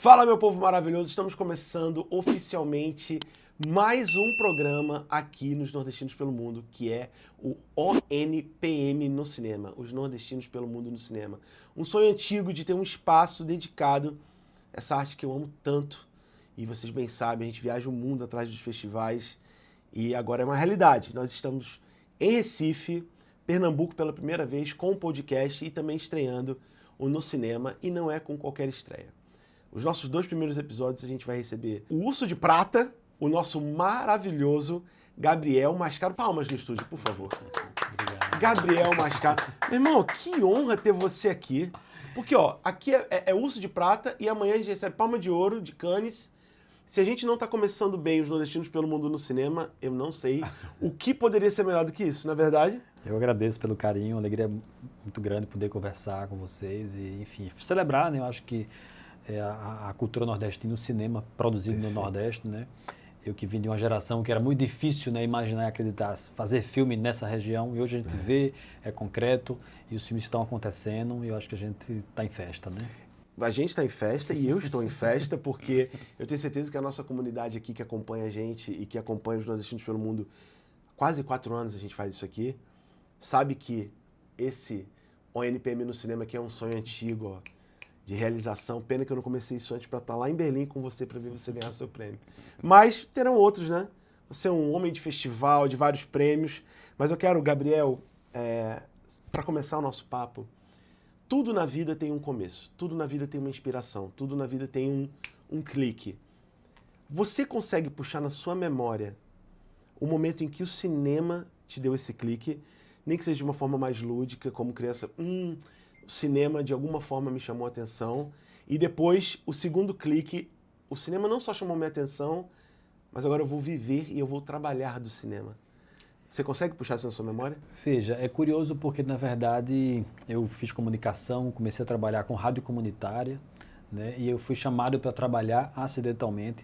Fala, meu povo maravilhoso, estamos começando oficialmente mais um programa aqui nos Nordestinos pelo Mundo, que é o ONPM no cinema, os Nordestinos pelo Mundo no cinema. Um sonho antigo de ter um espaço dedicado a essa arte que eu amo tanto, e vocês bem sabem, a gente viaja o mundo atrás dos festivais, e agora é uma realidade. Nós estamos em Recife, Pernambuco pela primeira vez, com o podcast e também estreando o No Cinema, e não é com qualquer estreia. Os nossos 2 primeiros episódios a gente vai receber o Urso de Prata, o nosso maravilhoso Gabriel Mascaro. Palmas no estúdio, por favor. Obrigado. Gabriel Mascaro. Meu irmão, que honra ter você aqui. Porque, ó, aqui é Urso de Prata e amanhã a gente recebe Palma de Ouro, de Cannes. Se a gente não tá começando bem os Nordestinos pelo Mundo no cinema, eu não sei o que poderia ser melhor do que isso, não é verdade? Eu agradeço pelo carinho, uma alegria muito grande poder conversar com vocês e, enfim, celebrar, né? Eu acho que a cultura nordestina, o cinema produzido no Nordeste, né? Eu que vim de uma geração que era muito difícil, né, imaginar e acreditar, fazer filme nessa região, e hoje a gente vê, é concreto, e os filmes estão acontecendo, e eu acho que a gente está em festa, né? A gente está em festa e eu estou em festa porque eu tenho certeza que a nossa comunidade aqui que acompanha a gente e que acompanha os Nordestinos pelo Mundo, quase 4 anos a gente faz isso aqui, sabe que esse ONPM no cinema aqui é um sonho antigo, ó, de realização. Pena que eu não comecei isso antes para estar lá em Berlim com você para ver você ganhar o seu prêmio. Mas terão outros, né? Você é um homem de festival, de vários prêmios. Mas eu quero, Gabriel, para começar o nosso papo, tudo na vida tem um começo, tudo na vida tem uma inspiração, tudo na vida tem um clique. Você consegue puxar na sua memória o momento em que o cinema te deu esse clique, nem que seja de uma forma mais lúdica, como criança, o cinema de alguma forma me chamou a atenção, e depois o segundo clique, o cinema não só chamou minha atenção, mas agora eu vou viver e eu vou trabalhar do cinema. Você consegue puxar isso na sua memória? Veja, é curioso porque, na verdade, eu fiz comunicação, comecei a trabalhar com rádio comunitária, né? E eu fui chamado para trabalhar acidentalmente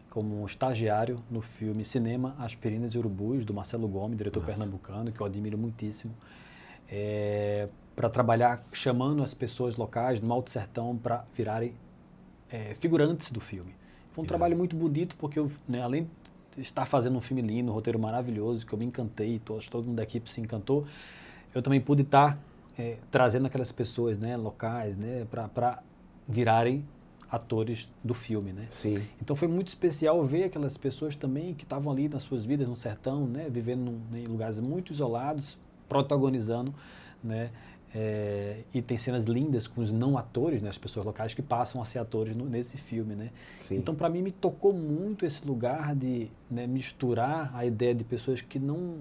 como estagiário no filme Cinema Aspirinas e Urubus, do Marcelo Gomes, diretor pernambucano, que eu admiro muitíssimo, para trabalhar chamando as pessoas locais do Alto Sertão para virarem figurantes do filme. Foi um trabalho muito bonito porque eu, né, além de estar fazendo um filme lindo, um roteiro maravilhoso, que eu me encantei, todo mundo da equipe se encantou, eu também pude estar trazendo aquelas pessoas, né, locais, né, para virarem atores do filme, né? Sim. Então foi muito especial ver aquelas pessoas também que estavam ali nas suas vidas no sertão, né, vivendo em lugares muito isolados, protagonizando, né? E tem cenas lindas com os não atores, né, as pessoas locais que passam a ser atores nesse filme, né? Sim. Então, para mim, me tocou muito esse lugar de, né, misturar a ideia de pessoas que não,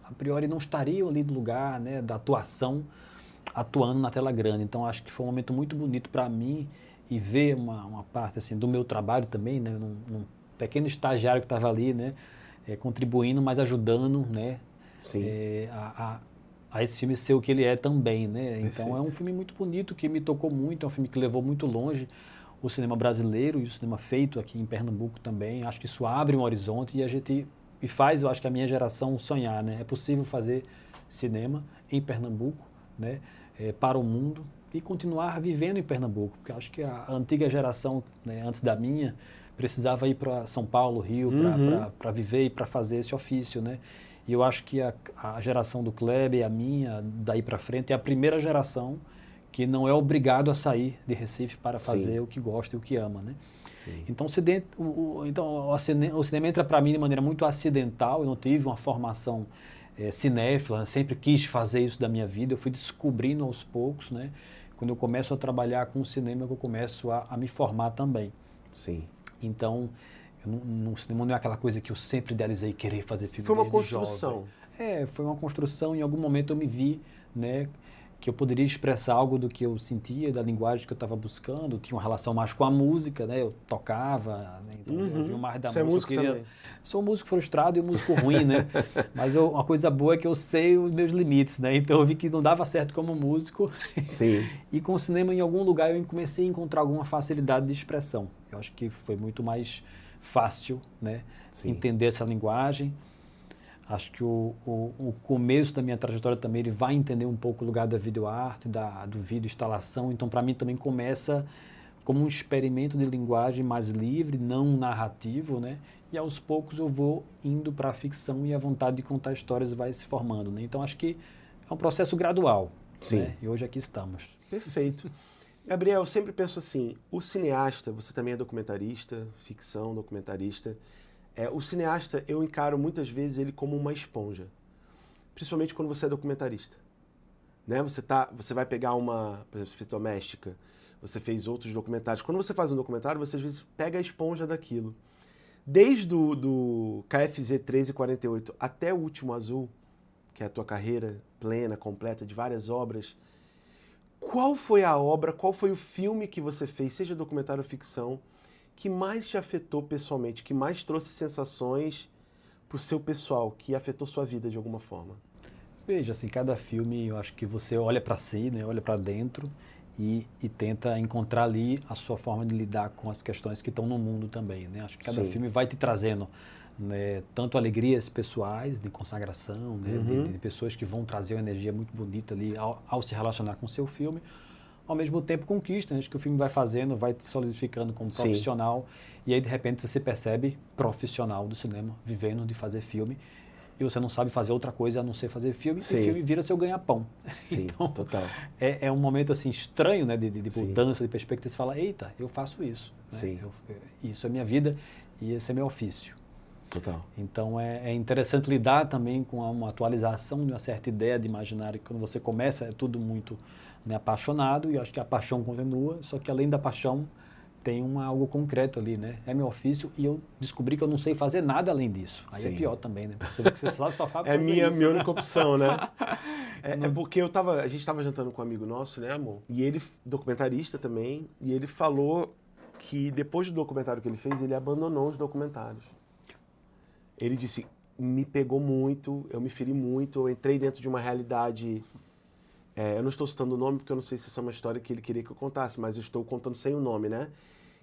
a priori, não estariam ali no lugar, né, da atuação, atuando na tela grande. Então, acho que foi um momento muito bonito para mim e ver uma parte assim do meu trabalho também, né, num pequeno estagiário que estava ali, né, contribuindo, mas ajudando, né, Sim. a esse filme ser o que ele é também, né? Então Perfeito. é um filme muito bonito, que me tocou muito, é um filme que levou muito longe o cinema brasileiro e o cinema feito aqui em Pernambuco também. Acho que isso abre um horizonte e a gente faz, eu acho que a minha geração sonhar, né? É possível fazer cinema em Pernambuco, né? Para o mundo e continuar vivendo em Pernambuco, porque eu acho que a antiga geração, né, antes da minha, precisava ir para São Paulo, Rio, para viver e para fazer esse ofício, né? E eu acho que a geração do Kleber, a minha, daí para frente, é a primeira geração que não é obrigado a sair de Recife para fazer Sim. o que gosta e o que ama, né? Sim. Então, o cinema entra para mim de maneira muito acidental. Eu não tive uma formação cinéfila, sempre quis fazer isso da minha vida. Eu fui descobrindo aos poucos, né? Quando eu começo a trabalhar com o cinema, eu começo a me formar também. Sim. Então, no cinema não é aquela coisa que eu sempre idealizei querer fazer filme Foi uma desde construção. jovem. Foi uma construção. Em algum momento eu me vi, né, que eu poderia expressar algo do que eu sentia, da linguagem que eu estava buscando. Tinha uma relação mais com a música, né? Eu tocava, né? Então eu vi mais da Você música. é músico também? Sou um músico frustrado e um músico ruim, né? Mas uma coisa boa é que eu sei os meus limites, né? Então eu vi que não dava certo como músico. Sim. E com o cinema, em algum lugar, eu comecei a encontrar alguma facilidade de expressão. Eu acho que foi muito mais fácil, né, entender essa linguagem. Acho que o começo da minha trajetória também, ele vai entender um pouco o lugar da videoarte, do vídeo instalação. Então, para mim, também começa como um experimento de linguagem mais livre, não narrativo, né? E aos poucos eu vou indo para a ficção e a vontade de contar histórias vai se formando, né? Então acho que é um processo gradual, Sim. né? E hoje aqui estamos. Perfeito. Gabriel, eu sempre penso assim, o cineasta, você também é documentarista, ficção, documentarista. O cineasta, eu encaro muitas vezes ele como uma esponja, principalmente quando você é documentarista. Né? Você vai pegar por exemplo, você fez Doméstica, você fez outros documentários. Quando você faz um documentário, você às vezes pega a esponja daquilo. Desde do KFZ 1348 até o Último Azul, que é a tua carreira plena, completa, de várias obras, qual foi a obra, qual foi o filme que você fez, seja documentário ou ficção, que mais te afetou pessoalmente, que mais trouxe sensações pro seu pessoal, que afetou sua vida de alguma forma? Veja, assim, cada filme, eu acho que você olha para si, né, olha para dentro e tenta encontrar ali a sua forma de lidar com as questões que estão no mundo também, né? Acho que cada Sim. filme vai te trazendo, né, tanto alegrias pessoais, de consagração, né, de pessoas que vão trazer uma energia muito bonita ali ao se relacionar com o seu filme, ao mesmo tempo conquista, né? Acho que o filme vai fazendo, vai te solidificando como profissional, e aí de repente você percebe profissional do cinema, vivendo de fazer filme, e você não sabe fazer outra coisa a não ser fazer filme, e o filme vira seu ganha-pão. Sim, então, total. É um momento assim estranho, né, de Sim. mudança de perspectiva. Você fala, eita, eu faço isso. Né? Sim. Isso é minha vida e esse é meu ofício. Total. Então é interessante lidar também com uma atualização de uma certa ideia de imaginário. Quando você começa, é tudo muito, né, apaixonado, e eu acho que a paixão continua, só que além da paixão tem algo concreto ali, né? É meu ofício e eu descobri que eu não sei fazer nada além disso. Aí é pior também, né? Você vê que você só sabe fazer minha isso. minha única opção, né? É porque a gente estava jantando com um amigo nosso, né, amor? E ele, documentarista também, e ele falou que depois do documentário que ele fez, ele abandonou os documentários. Ele disse, me pegou muito, eu me feri muito, eu entrei dentro de uma realidade... eu não estou citando o nome porque eu não sei se essa é uma história que ele queria que eu contasse, mas eu estou contando sem o nome, né?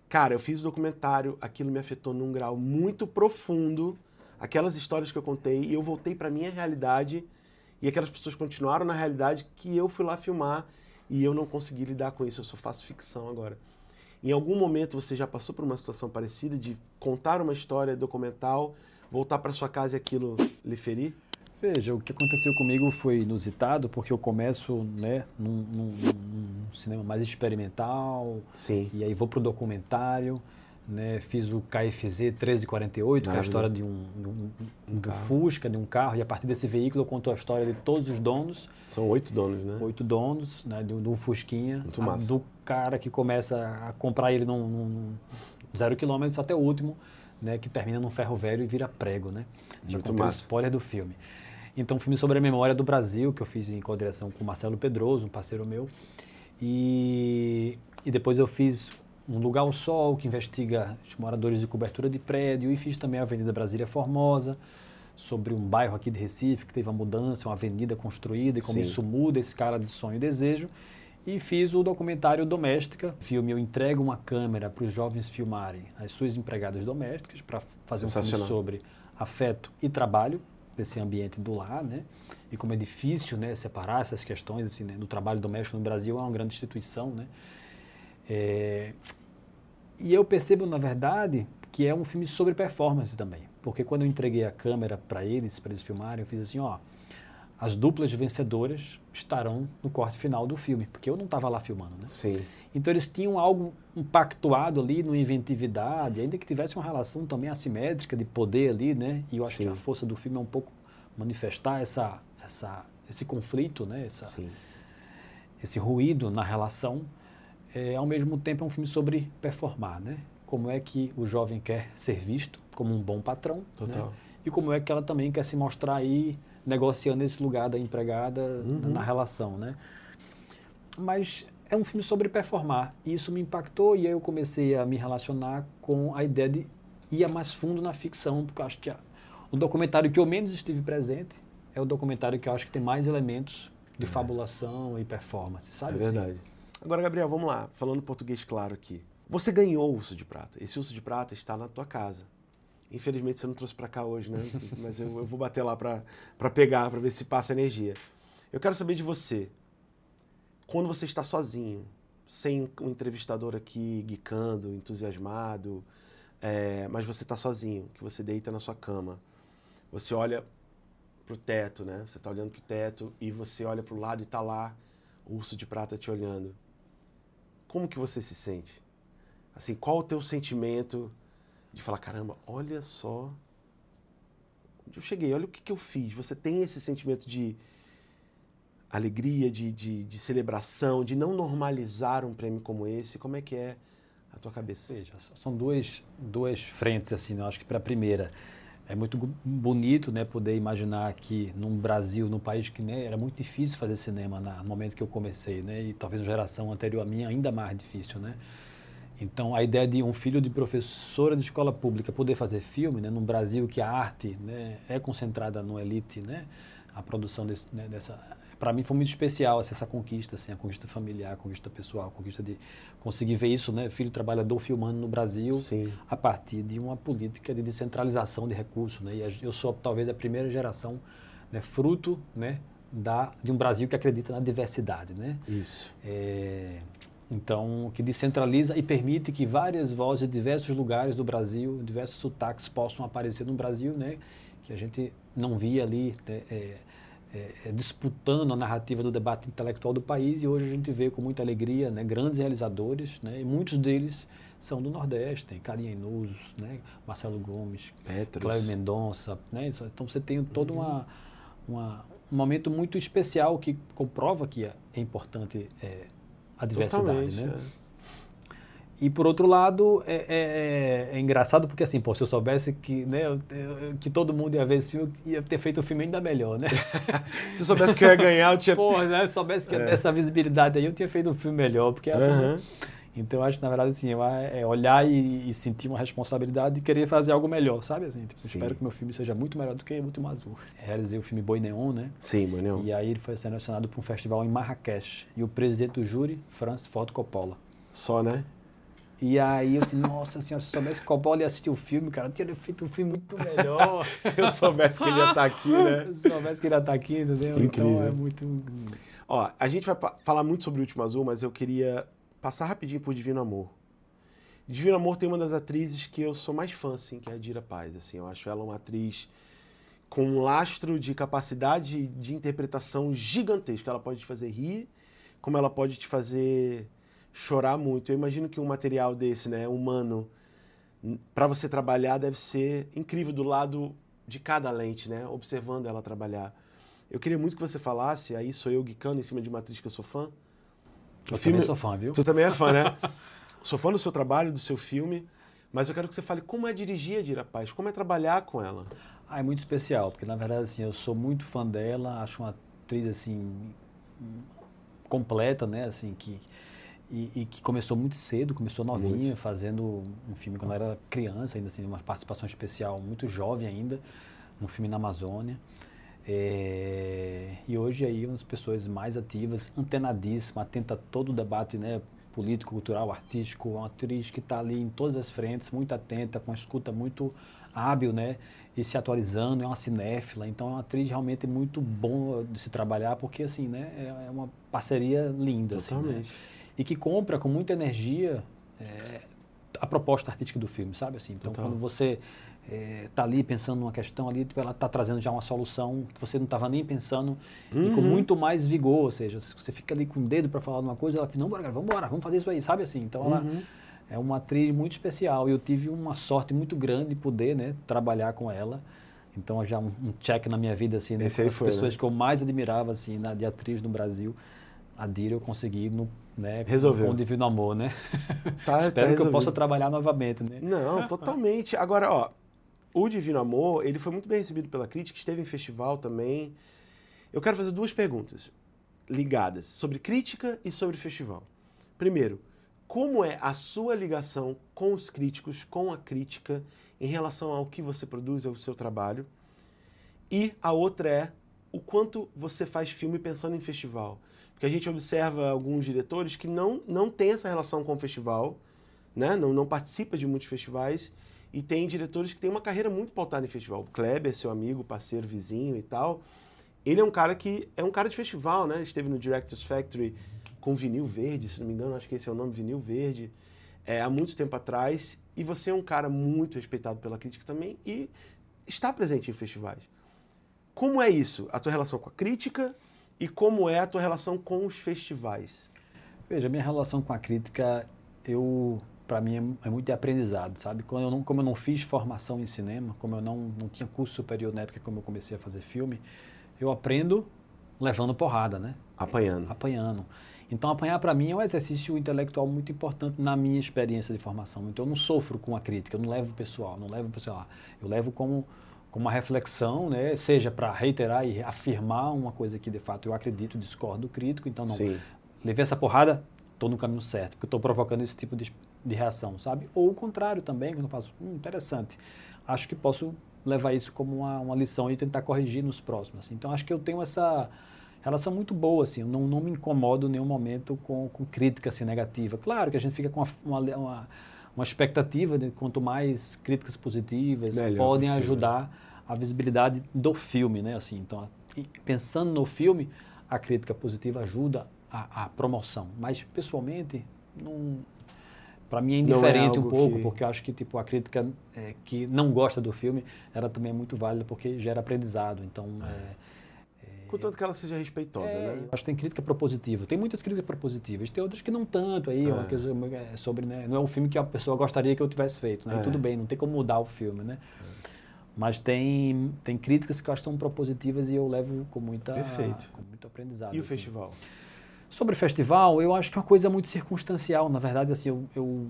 Cara, eu fiz o documentário, aquilo me afetou num grau muito profundo, aquelas histórias que eu contei, e eu voltei para minha realidade, e aquelas pessoas continuaram na realidade que eu fui lá filmar, e eu não consegui lidar com isso, eu só faço ficção agora. Em algum momento você já passou por uma situação parecida de contar uma história documental, voltar para sua casa e aquilo lhe ferir? Veja, o que aconteceu comigo foi inusitado, porque eu começo, né, num cinema mais experimental, Sim. E aí vou pro documentário, né, fiz o KFZ 1348, que é a história de um Fusca, de um carro, e a partir desse veículo eu conto a história de todos os donos. São 8 donos, né? 8 donos, né, de um Fusquinha, Muito massa. do cara que começa a comprar ele num 0 km até o último, né, que termina num ferro velho e vira prego, né? Já Muito contei o massa. spoiler do filme. Então, um filme sobre a memória do Brasil, que eu fiz em coordenação com o Marcelo Pedroso, um parceiro meu. E depois eu fiz Um Lugar ao Sol, que investiga os moradores de cobertura de prédio, e fiz também a Avenida Brasília Formosa, sobre um bairro aqui de Recife, que teve uma mudança, uma avenida construída, e como isso muda esse cara de sonho e desejo. E fiz o documentário Doméstica, filme eu entrego uma câmera para os jovens filmarem as suas empregadas domésticas, para fazer um filme sobre afeto e trabalho, desse ambiente do lar, né? E como é difícil, né, separar essas questões, assim, né, do trabalho doméstico no Brasil, é uma grande instituição, né? E eu percebo, na verdade, que é um filme sobre performance também, porque quando eu entreguei a câmera para eles filmarem, eu fiz assim, ó, as duplas vencedoras estarão no corte final do filme, porque eu não estava lá filmando, né? Sim. Então eles tinham algo impactuado ali no inventividade, ainda que tivesse uma relação também assimétrica de poder ali, né? E eu acho que a força do filme é um pouco manifestar esse conflito, né? Esse ruído na relação. Ao mesmo tempo é um filme sobre performar, né? Como é que o jovem quer ser visto como um bom patrão, né? E como é que ela também quer se mostrar aí negociando esse lugar da empregada na relação, né? Mas é um filme sobre performar, e isso me impactou, e aí eu comecei a me relacionar com a ideia de ir mais fundo na ficção, porque eu acho que o documentário que eu menos estive presente é o documentário que eu acho que tem mais elementos de fabulação e performance, sabe? É verdade. Agora, Gabriel, vamos lá, falando português claro aqui. Você ganhou o Urso de Prata, esse Urso de Prata está na tua casa. Infelizmente você não trouxe para cá hoje, né? Mas eu vou bater lá para pegar, para ver se passa energia. Eu quero saber de você. Quando você está sozinho, sem um entrevistador aqui, guicando, entusiasmado, mas você está sozinho, que você deita na sua cama. Você olha pro teto, né? Você está olhando pro teto e você olha pro lado e está lá o Urso de Prata te olhando. Como que você se sente? Assim, qual o teu sentimento de falar, caramba, olha só onde eu cheguei, olha o que eu fiz. Você tem esse sentimento de alegria, de celebração, de não normalizar um prêmio como esse? Como é que é a tua cabeça? Veja, são duas frentes, assim, né? Eu acho que para a primeira, é muito bonito, né, poder imaginar que num Brasil, num país que, né, era muito difícil fazer cinema no momento que eu comecei, né, e talvez uma geração anterior a minha ainda mais difícil, né. Então, a ideia de um filho de professora de escola pública poder fazer filme, né, num Brasil que a arte, né, é concentrada no elite, né, a produção dessa... Para mim foi muito especial essa conquista, assim, a conquista familiar, a conquista pessoal, a conquista de conseguir ver isso, né, filho trabalhador filmando no Brasil. Sim. A partir de uma política de descentralização de recursos, né, e eu sou talvez a primeira geração, né, fruto, né, de um Brasil que acredita na diversidade, né. Isso. Então, que descentraliza e permite que várias vozes de diversos lugares do Brasil, diversos sotaques possam aparecer no Brasil, né, que a gente não via ali, né, disputando a narrativa do debate intelectual do país, e hoje a gente vê com muita alegria, né, grandes realizadores, né, e muitos deles são do Nordeste, tem Carinha Inus, né, Marcelo Gomes, Cléber Mendonça, né, então você tem todo um momento muito especial que comprova que é importante a diversidade, né? E por outro lado, é engraçado porque assim, pô, se eu soubesse que, né, que todo mundo ia ver esse filme, ia ter feito o filme ainda melhor, né? Se eu soubesse que eu ia ganhar, eu tinha... Pô, né, se eu soubesse que essa visibilidade aí, eu tinha feito um filme melhor, porque... Então, eu acho que, na verdade, assim, é olhar e sentir uma responsabilidade de querer fazer algo melhor, sabe? Assim, tipo, espero que meu filme seja muito melhor do que O Último Azul. Realizei o filme Boi Neon, né? Sim, Boi Neon. E aí ele foi selecionado para um festival em Marrakech. E o presidente do júri, Francis Ford Coppola. Só, né? E aí eu falei, nossa senhora, se eu soubesse que Coppola ia assistir o filme, cara, eu teria feito um filme muito melhor. Se eu soubesse que ele ia estar aqui, né? Se eu soubesse que ele ia estar aqui, entendeu? Incrível. Então é muito... Ó, a gente vai falar muito sobre O Último Azul, mas eu queria passar rapidinho por Divino Amor. Divino Amor tem uma das atrizes que eu sou mais fã, assim, que é a Dira Paz. Assim, eu acho ela uma atriz com um lastro de capacidade de interpretação gigantesco. Ela pode te fazer rir, como ela pode te fazer chorar muito. Eu imagino que um material desse, né, humano, para você trabalhar deve ser incrível do lado de cada lente, né, observando ela trabalhar. Eu queria muito que você falasse, aí sou eu guicando em cima de uma atriz que eu sou fã. Eu também sou fã, viu? Você também é fã, né? Sou fã do seu trabalho, do seu filme, mas eu quero que você fale como é dirigir a Dira Paz, como é trabalhar com ela. É muito especial, porque na verdade assim, eu sou muito fã dela, acho uma atriz assim completa, né, assim, que começou muito cedo, começou novinha, fazendo um filme quando era criança, ainda assim, uma participação especial, muito jovem ainda, um filme na Amazônia. E hoje aí uma das pessoas mais ativas, antenadíssima, atenta a todo o debate, né, político, cultural, artístico, uma atriz que está ali em todas as frentes, muito atenta, com uma escuta muito hábil, né, e se atualizando, é uma cinéfila, então é uma atriz realmente muito bom de se trabalhar, porque assim, né, é uma parceria linda. Totalmente. Assim, né, e que compra com muita energia a proposta artística do filme, sabe, assim, então quando você está ali pensando numa questão ali, ela está trazendo já uma solução que você não estava nem pensando e com muito mais vigor, ou seja, se você fica ali com o dedo para falar de uma coisa, ela fica, não, bora, vamos fazer isso aí, sabe assim, então ela é uma atriz muito especial e eu tive uma sorte muito grande de poder, né, trabalhar com ela, então já um check na minha vida, assim, né, com as pessoas, né, que eu mais admirava, assim, de atriz no Brasil, a Dira eu consegui, né, resolveu. Com o Divino Amor, né, espero que eu possa trabalhar novamente, né. Não, totalmente, agora, ó, o Divino Amor, ele foi muito bem recebido pela crítica, esteve em festival também. Eu quero fazer duas perguntas ligadas, sobre crítica e sobre festival. Primeiro, como é a sua ligação com os críticos, com a crítica, em relação ao que você produz, ao seu trabalho? E a outra é o quanto você faz filme pensando em festival. Porque a gente observa alguns diretores que não têm essa relação com o festival, né? Não participa de muitos festivais, e tem diretores que têm uma carreira muito pautada em festival. O Kleber, seu amigo, parceiro, vizinho e tal, ele é um cara que é um cara de festival, né? Esteve no Directors Factory com vinil verde, se não me engano, acho que esse é o nome, vinil verde, há muito tempo atrás, e você é um cara muito respeitado pela crítica também e está presente em festivais. Como é isso, a tua relação com a crítica e como é a tua relação com os festivais? Veja, a minha relação com a crítica, para mim é muito de aprendizado, sabe? Como eu não fiz formação em cinema, como eu não tinha curso superior na época como eu comecei a fazer filme, eu aprendo levando porrada, né? Apanhando. Apanhando. Então, apanhar para mim é um exercício intelectual muito importante na minha experiência de formação. Então, eu não sofro com a crítica, eu não levo pessoal, eu levo como uma reflexão, né? Seja para reiterar e afirmar uma coisa que de fato eu acredito, discordo do crítico, então não. Sim. Levei essa porrada, estou no caminho certo, porque estou provocando esse tipo de reação, sabe? Ou o contrário também, quando eu faço, interessante, acho que posso levar isso como uma lição e tentar corrigir nos próximos. Assim. Então, acho que eu tenho essa relação muito boa, assim, eu não me incomodo em nenhum momento com crítica assim, negativa. Claro que a gente fica com uma expectativa de quanto mais críticas positivas melhor podem possível. Ajudar a visibilidade do filme, né? Assim, então, pensando no filme, a crítica positiva ajuda a promoção. Mas, pessoalmente, para mim é indiferente um pouco, porque eu acho que tipo, a crítica que não gosta do filme, ela também é muito válida porque gera aprendizado. Então, contanto que ela seja respeitosa, né? Eu acho que tem crítica propositiva. Tem muitas críticas propositivas, tem outras que não tanto. Aí, sobre, né, não é um filme que a pessoa gostaria que eu tivesse feito. Né? E tudo bem, não tem como mudar o filme, né? Mas tem críticas que eu acho que são propositivas e eu levo com muito aprendizado. E o assim. festival? Sobre o festival, eu acho que é uma coisa muito circunstancial. Na verdade, assim, eu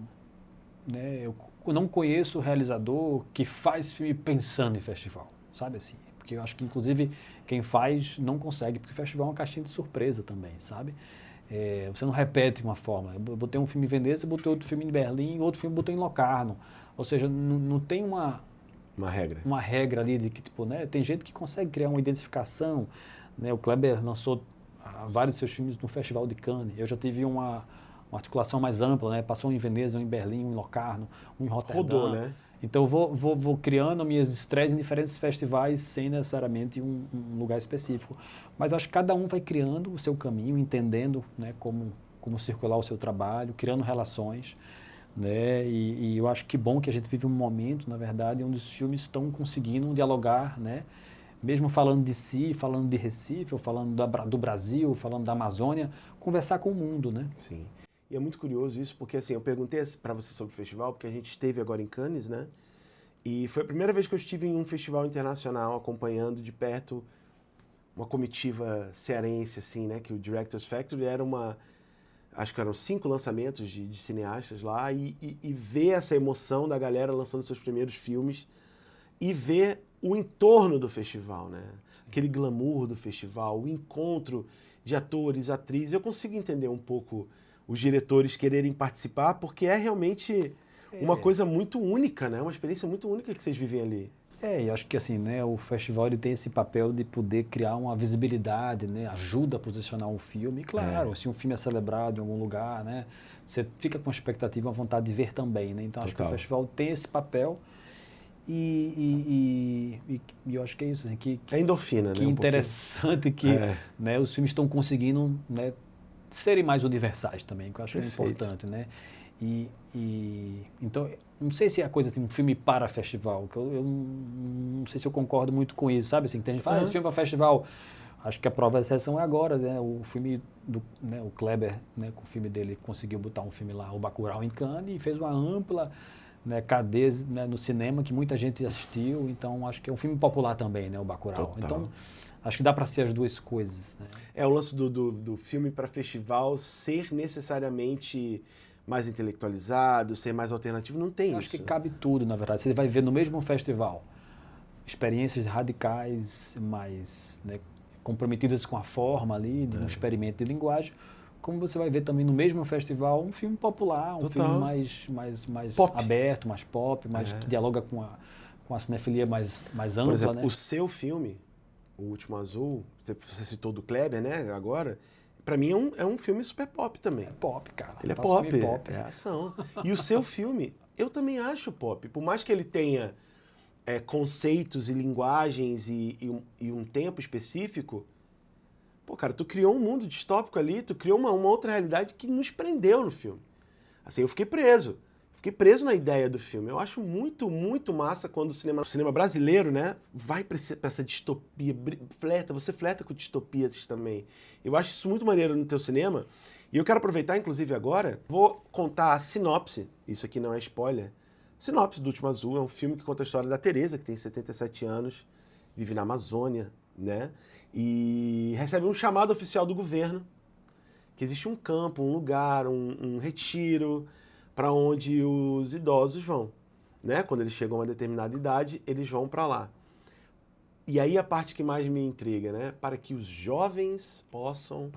não conheço o realizador que faz filme pensando em festival, sabe assim? Porque eu acho que, inclusive, quem faz não consegue, porque o festival é uma caixinha de surpresa também, sabe? Você não repete uma fórmula. Eu botei um filme em Veneza, botei outro filme em Berlim, outro filme botei em Locarno. Ou seja, não tem uma regra ali de que, tipo, né? Tem gente que consegue criar uma identificação, né? O Kleber lançou vários de seus filmes no Festival de Cannes. Eu já tive uma articulação mais ampla, né? Passou em Veneza, um em Berlim, um em Locarno, um em Roterdã. Rodou, né? Então eu vou criando minhas estreias em diferentes festivais sem necessariamente um lugar específico. Mas eu acho que cada um vai criando o seu caminho, entendendo, né, como circular o seu trabalho, criando relações. Né? E eu acho que bom que a gente vive um momento, na verdade, onde os filmes estão conseguindo dialogar, né? Mesmo falando de si, falando de Recife, ou falando do Brasil, falando da Amazônia, conversar com o mundo, né? Sim. E é muito curioso isso, porque assim, eu perguntei para você sobre o festival, porque a gente esteve agora em Cannes, né? E foi a primeira vez que eu estive em um festival internacional, acompanhando de perto uma comitiva cearense, assim, né? Que o Directors Factory era acho que eram 5 lançamentos de cineastas lá, e ver essa emoção da galera lançando seus primeiros filmes e ver o entorno do festival, né? Aquele glamour do festival, o encontro de atores, atrizes. Eu consigo entender um pouco os diretores quererem participar, porque é realmente uma coisa muito única, né? Uma experiência muito única que vocês vivem ali. E acho que assim, né, o festival ele tem esse papel de poder criar uma visibilidade, né, ajuda a posicionar um filme. E claro, se um filme é celebrado em algum lugar, né, você fica com expectativa, uma vontade de ver também, né? Então acho que o festival tem esse papel e eu acho que é isso, assim, que é endorfina, que né? Interessante que né, os filmes estão conseguindo, né, serem mais universais também, que eu acho importante, né? Então, não sei se é a coisa assim, um filme para festival, que eu não sei se eu concordo muito com isso, sabe? Assim, tem gente que fala, esse filme para festival, acho que a prova de exceção é agora, né? O filme né, o Kleber, né, com o filme dele, conseguiu botar um filme lá, o Bacurau, em Cannes, e fez uma ampla, né, cadeia, né, no cinema, que muita gente assistiu, então acho que é um filme popular também, né, o Bacurau. Total. Então, acho que dá para ser as duas coisas, né? É o lance do filme para festival ser necessariamente mais intelectualizado, ser mais alternativo, não tem isso. Acho que cabe tudo, na verdade. Você vai ver no mesmo festival experiências radicais, mais, né, comprometidas com a forma ali, de um experimento de linguagem, como você vai ver também no mesmo festival um filme popular, um filme mais aberto, mais pop, que dialoga com a cinefilia mais ampla. Por exemplo, né? O seu filme, O Último Azul, você citou do Kleber, né, agora... Pra mim é um filme super pop também. É pop, cara. Ele é pop, é ação. E o seu filme, eu também acho pop. Por mais que ele tenha conceitos e linguagens e um tempo específico, Pô, cara, tu criou um mundo distópico ali, tu criou uma outra realidade que nos prendeu no filme. Assim, eu fiquei preso. Fiquei preso na ideia do filme. Eu acho muito, muito massa quando o cinema brasileiro, né, vai pra essa distopia, você fleta com distopias também. Eu acho isso muito maneiro no teu cinema. E eu quero aproveitar, inclusive agora, vou contar a sinopse, isso aqui não é spoiler. Sinopse do Último Azul é um filme que conta a história da Teresa, que tem 77 anos, vive na Amazônia, né, e recebe um chamado oficial do governo, que existe um campo, um lugar, um retiro, para onde os idosos vão, né? Quando eles chegam a uma determinada idade, eles vão para lá. E aí a parte que mais me intriga, né? Para que os jovens possam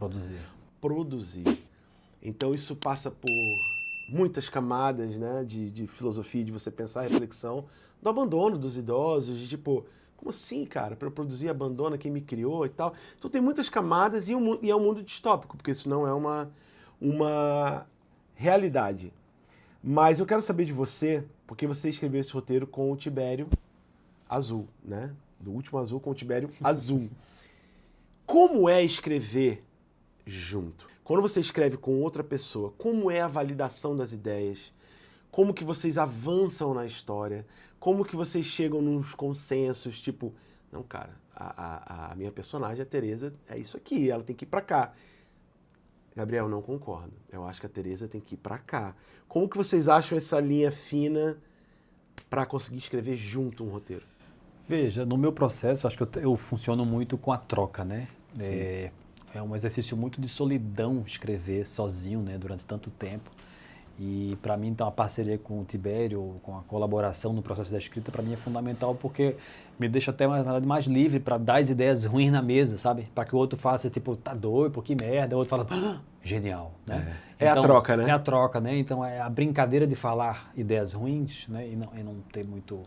produzir. Então isso passa por muitas camadas, né? De filosofia, de você pensar, reflexão, do abandono dos idosos, de tipo, como assim, cara? Para eu produzir, abandona quem me criou e tal. Então tem muitas camadas e é um mundo distópico, porque isso não é uma realidade. Mas eu quero saber de você, porque você escreveu esse roteiro com o Tibério Azul, né? Do Último Azul com o Tibério Azul. Como é escrever junto? Quando você escreve com outra pessoa, como é a validação das ideias? Como que vocês avançam na história? Como que vocês chegam nos consensos, tipo, não, cara, a minha personagem, a Teresa, é isso aqui, ela tem que ir pra cá. Gabriel, não concordo. Eu acho que a Teresa tem que ir pra cá. Como que vocês acham essa linha fina para conseguir escrever junto um roteiro? Veja, no meu processo, acho que eu funciono muito com a troca, né? É um exercício muito de solidão escrever sozinho, né? Durante tanto tempo. E para mim, então, a parceria com o Tibério, com a colaboração no processo da escrita, para mim é fundamental porque me deixa até mais livre para dar as ideias ruins na mesa, sabe? Para que o outro faça, tipo, tá doido, pô, que merda. O outro fala, genial, né? É então, a troca, né? É a troca, né? Então, é a brincadeira de falar ideias ruins, né? E não ter muito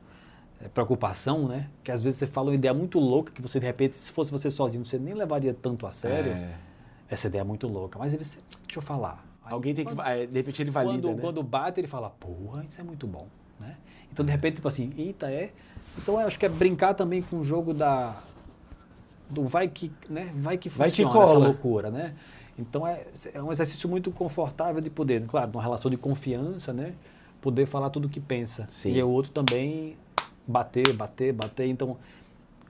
preocupação, né? Que às vezes você fala uma ideia muito louca que você, de repente, se fosse você sozinho, você nem levaria tanto a sério. Essa ideia é muito louca. Mas aí você, deixa eu falar. Aí, alguém tem que, de repente ele valida, né? Quando bate, ele fala, porra, isso é muito bom, né? Então, de repente, tipo assim, eita, Então, eu acho que é brincar também com o jogo do vai que, né? Vai que funciona essa loucura, né? Então, é um exercício muito confortável de poder, claro, numa relação de confiança, né? Poder falar tudo o que pensa. Sim. E o outro também bater. Então,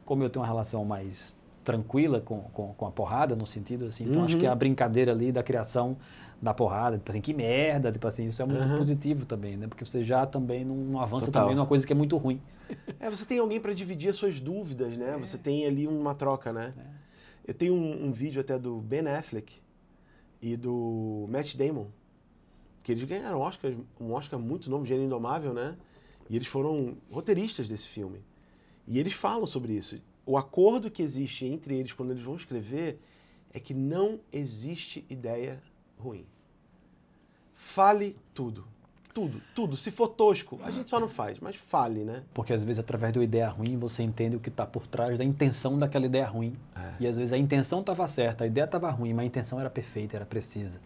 como eu tenho uma relação mais tranquila com a porrada, no sentido assim, então acho que a brincadeira ali da criação da porrada, tipo assim, que merda, tipo assim, isso é muito positivo também, né? Porque você já também não avança também numa coisa que é muito ruim. Você tem alguém para dividir as suas dúvidas, né? Você tem ali uma troca, né? Eu tenho um vídeo até do Ben Affleck e do Matt Damon, que eles ganharam um Oscar muito novo, Gênio Indomável, né? E eles foram roteiristas desse filme. E eles falam sobre isso. O acordo que existe entre eles quando eles vão escrever é que não existe ideia ruim. Fale tudo. Tudo. Se for tosco, a gente só não faz, mas fale, né? Porque às vezes através de uma ideia ruim você entende o que está por trás da intenção daquela ideia ruim. E às vezes a intenção estava certa, a ideia estava ruim, mas a intenção era perfeita, era precisa.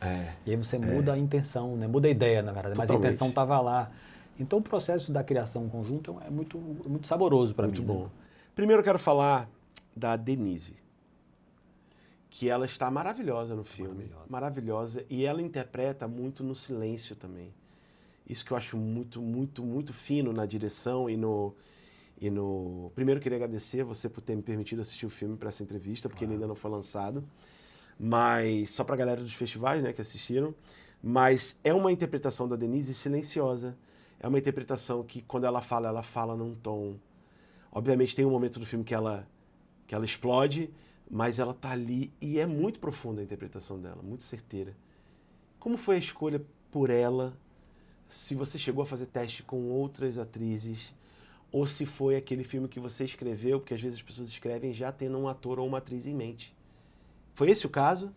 E aí você muda a intenção, né? Muda a ideia, na verdade, mas a intenção estava lá. Então o processo da criação conjunta é muito saboroso para mim. Muito bom. Né? Primeiro eu quero falar da Denise, que ela está maravilhosa no filme. Maravilhosa. E ela interpreta muito no silêncio também. Isso que eu acho muito fino na direção e no... Primeiro, eu queria agradecer você por ter me permitido assistir o filme para essa entrevista, porque ele ainda não foi lançado. Mas, só para a galera dos festivais, né, que assistiram. Mas é uma interpretação da Denise silenciosa. É uma interpretação que, quando ela fala num tom... Obviamente, tem um momento do filme que ela explode, mas ela tá ali e é muito profunda a interpretação dela, muito certeira. Como foi a escolha por ela? Se você chegou a fazer teste com outras atrizes, ou se foi aquele filme que você escreveu, porque às vezes as pessoas escrevem já tendo um ator ou uma atriz em mente. Foi esse o caso?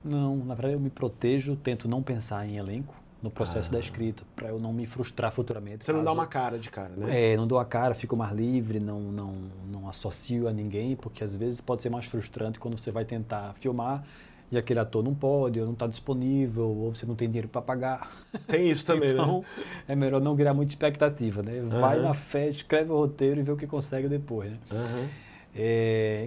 Não, na verdade eu me protejo, tento não pensar em elenco no processo da escrita, para eu não me frustrar futuramente. Você não dá uma cara de cara, né? Não dou a cara, fico mais livre, não associo a ninguém, porque às vezes pode ser mais frustrante quando você vai tentar filmar e aquele ator não pode, ou não está disponível, ou você não tem dinheiro para pagar. Tem isso também, então, né? É melhor não criar muita expectativa, né? Vai na fé, escreve o roteiro e vê o que consegue depois, né?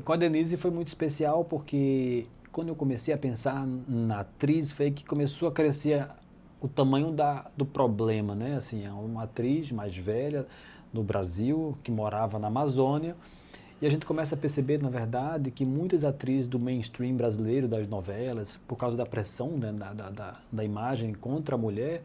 Com a Denise foi muito especial porque quando eu comecei a pensar na atriz, foi que começou a crescer o tamanho do problema, né? Assim, é uma atriz mais velha no Brasil, que morava na Amazônia, e a gente começa a perceber, na verdade, que muitas atrizes do mainstream brasileiro, das novelas, por causa da pressão, né, da imagem contra a mulher,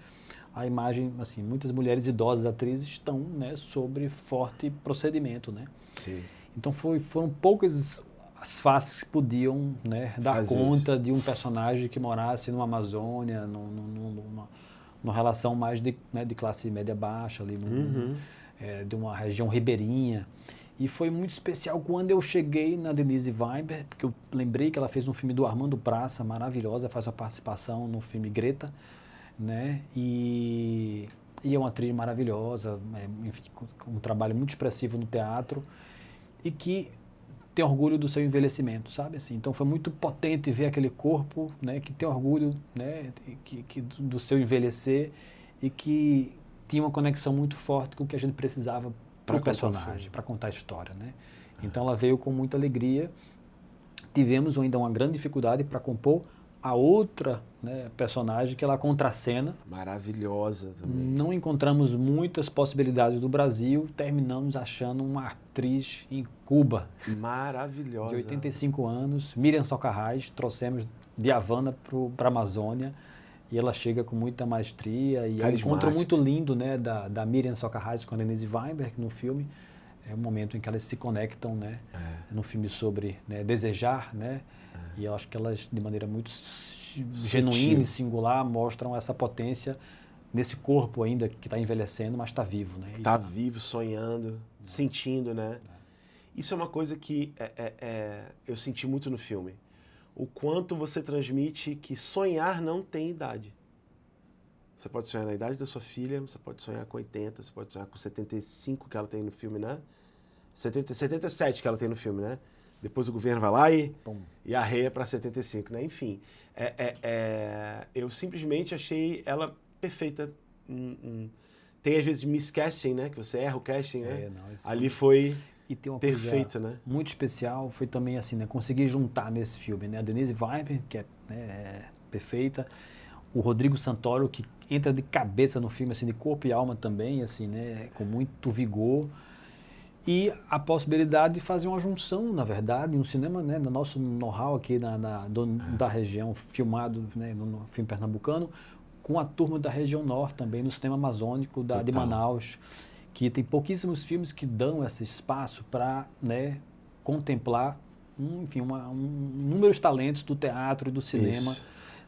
a imagem, assim, muitas mulheres idosas atrizes estão, né, sobre forte procedimento, né? Sim. Então foram poucas as faces que podiam, né, dar Fazer conta isso. de um personagem que morasse numa Amazônia, numa relação mais de classe média baixa, ali, de uma região ribeirinha. E foi muito especial quando eu cheguei na Denise Weinberg, porque eu lembrei que ela fez um filme do Armando Praça, maravilhosa, faz sua participação no filme Greta, né? E é uma atriz maravilhosa, enfim, com um trabalho muito expressivo no teatro e que tem orgulho do seu envelhecimento, sabe? Assim, então foi muito potente ver aquele corpo, né, que tem orgulho, né, do seu envelhecer e que tinha uma conexão muito forte com o que a gente precisava para o personagem, para contar a história, né? Então ela veio com muita alegria. Tivemos ainda uma grande dificuldade para compor a outra, né, personagem, que ela contracena. Maravilhosa também. Não encontramos muitas possibilidades do Brasil, terminamos achando uma atriz em Cuba. Maravilhosa. De 85 anos, Miriam Socarrás, trouxemos de Havana para a Amazônia, e ela chega com muita maestria, e é um encontro muito lindo, né, da Miriam Socarrás com a Denise Weinberg no filme. É um momento em que elas se conectam, né, no filme sobre, né, desejar, né, e eu acho que elas, de maneira muito genuína e singular, mostram essa potência nesse corpo ainda que está envelhecendo, mas está vivo, né? Está vivo, sonhando, sentindo, né? Isso é uma coisa que eu senti muito no filme. O quanto você transmite que sonhar não tem idade. Você pode sonhar na idade da sua filha, você pode sonhar com 80, você pode sonhar com 75 que ela tem no filme, né? 77 que ela tem no filme, né? Depois o governo vai lá e arreia para 75, né? Enfim, eu simplesmente achei ela perfeita. Tem às vezes miscasting, né? Que você erra o casting, né? Ali foi perfeito, né? Muito especial, foi também assim, né? Conseguir juntar nesse filme, né? A Denise Weinberg, que é perfeita, o Rodrigo Santoro, que entra de cabeça no filme, assim, de corpo e alma também, assim, né? Com muito vigor. E a possibilidade de fazer uma junção, na verdade, no cinema, né, no nosso know-how aqui da região, filmado, né, no filme pernambucano, com a turma da região norte também, no cinema amazônico de Manaus, que tem pouquíssimos filmes que dão esse espaço para, né, contemplar, enfim, inúmeros talentos do teatro e do cinema,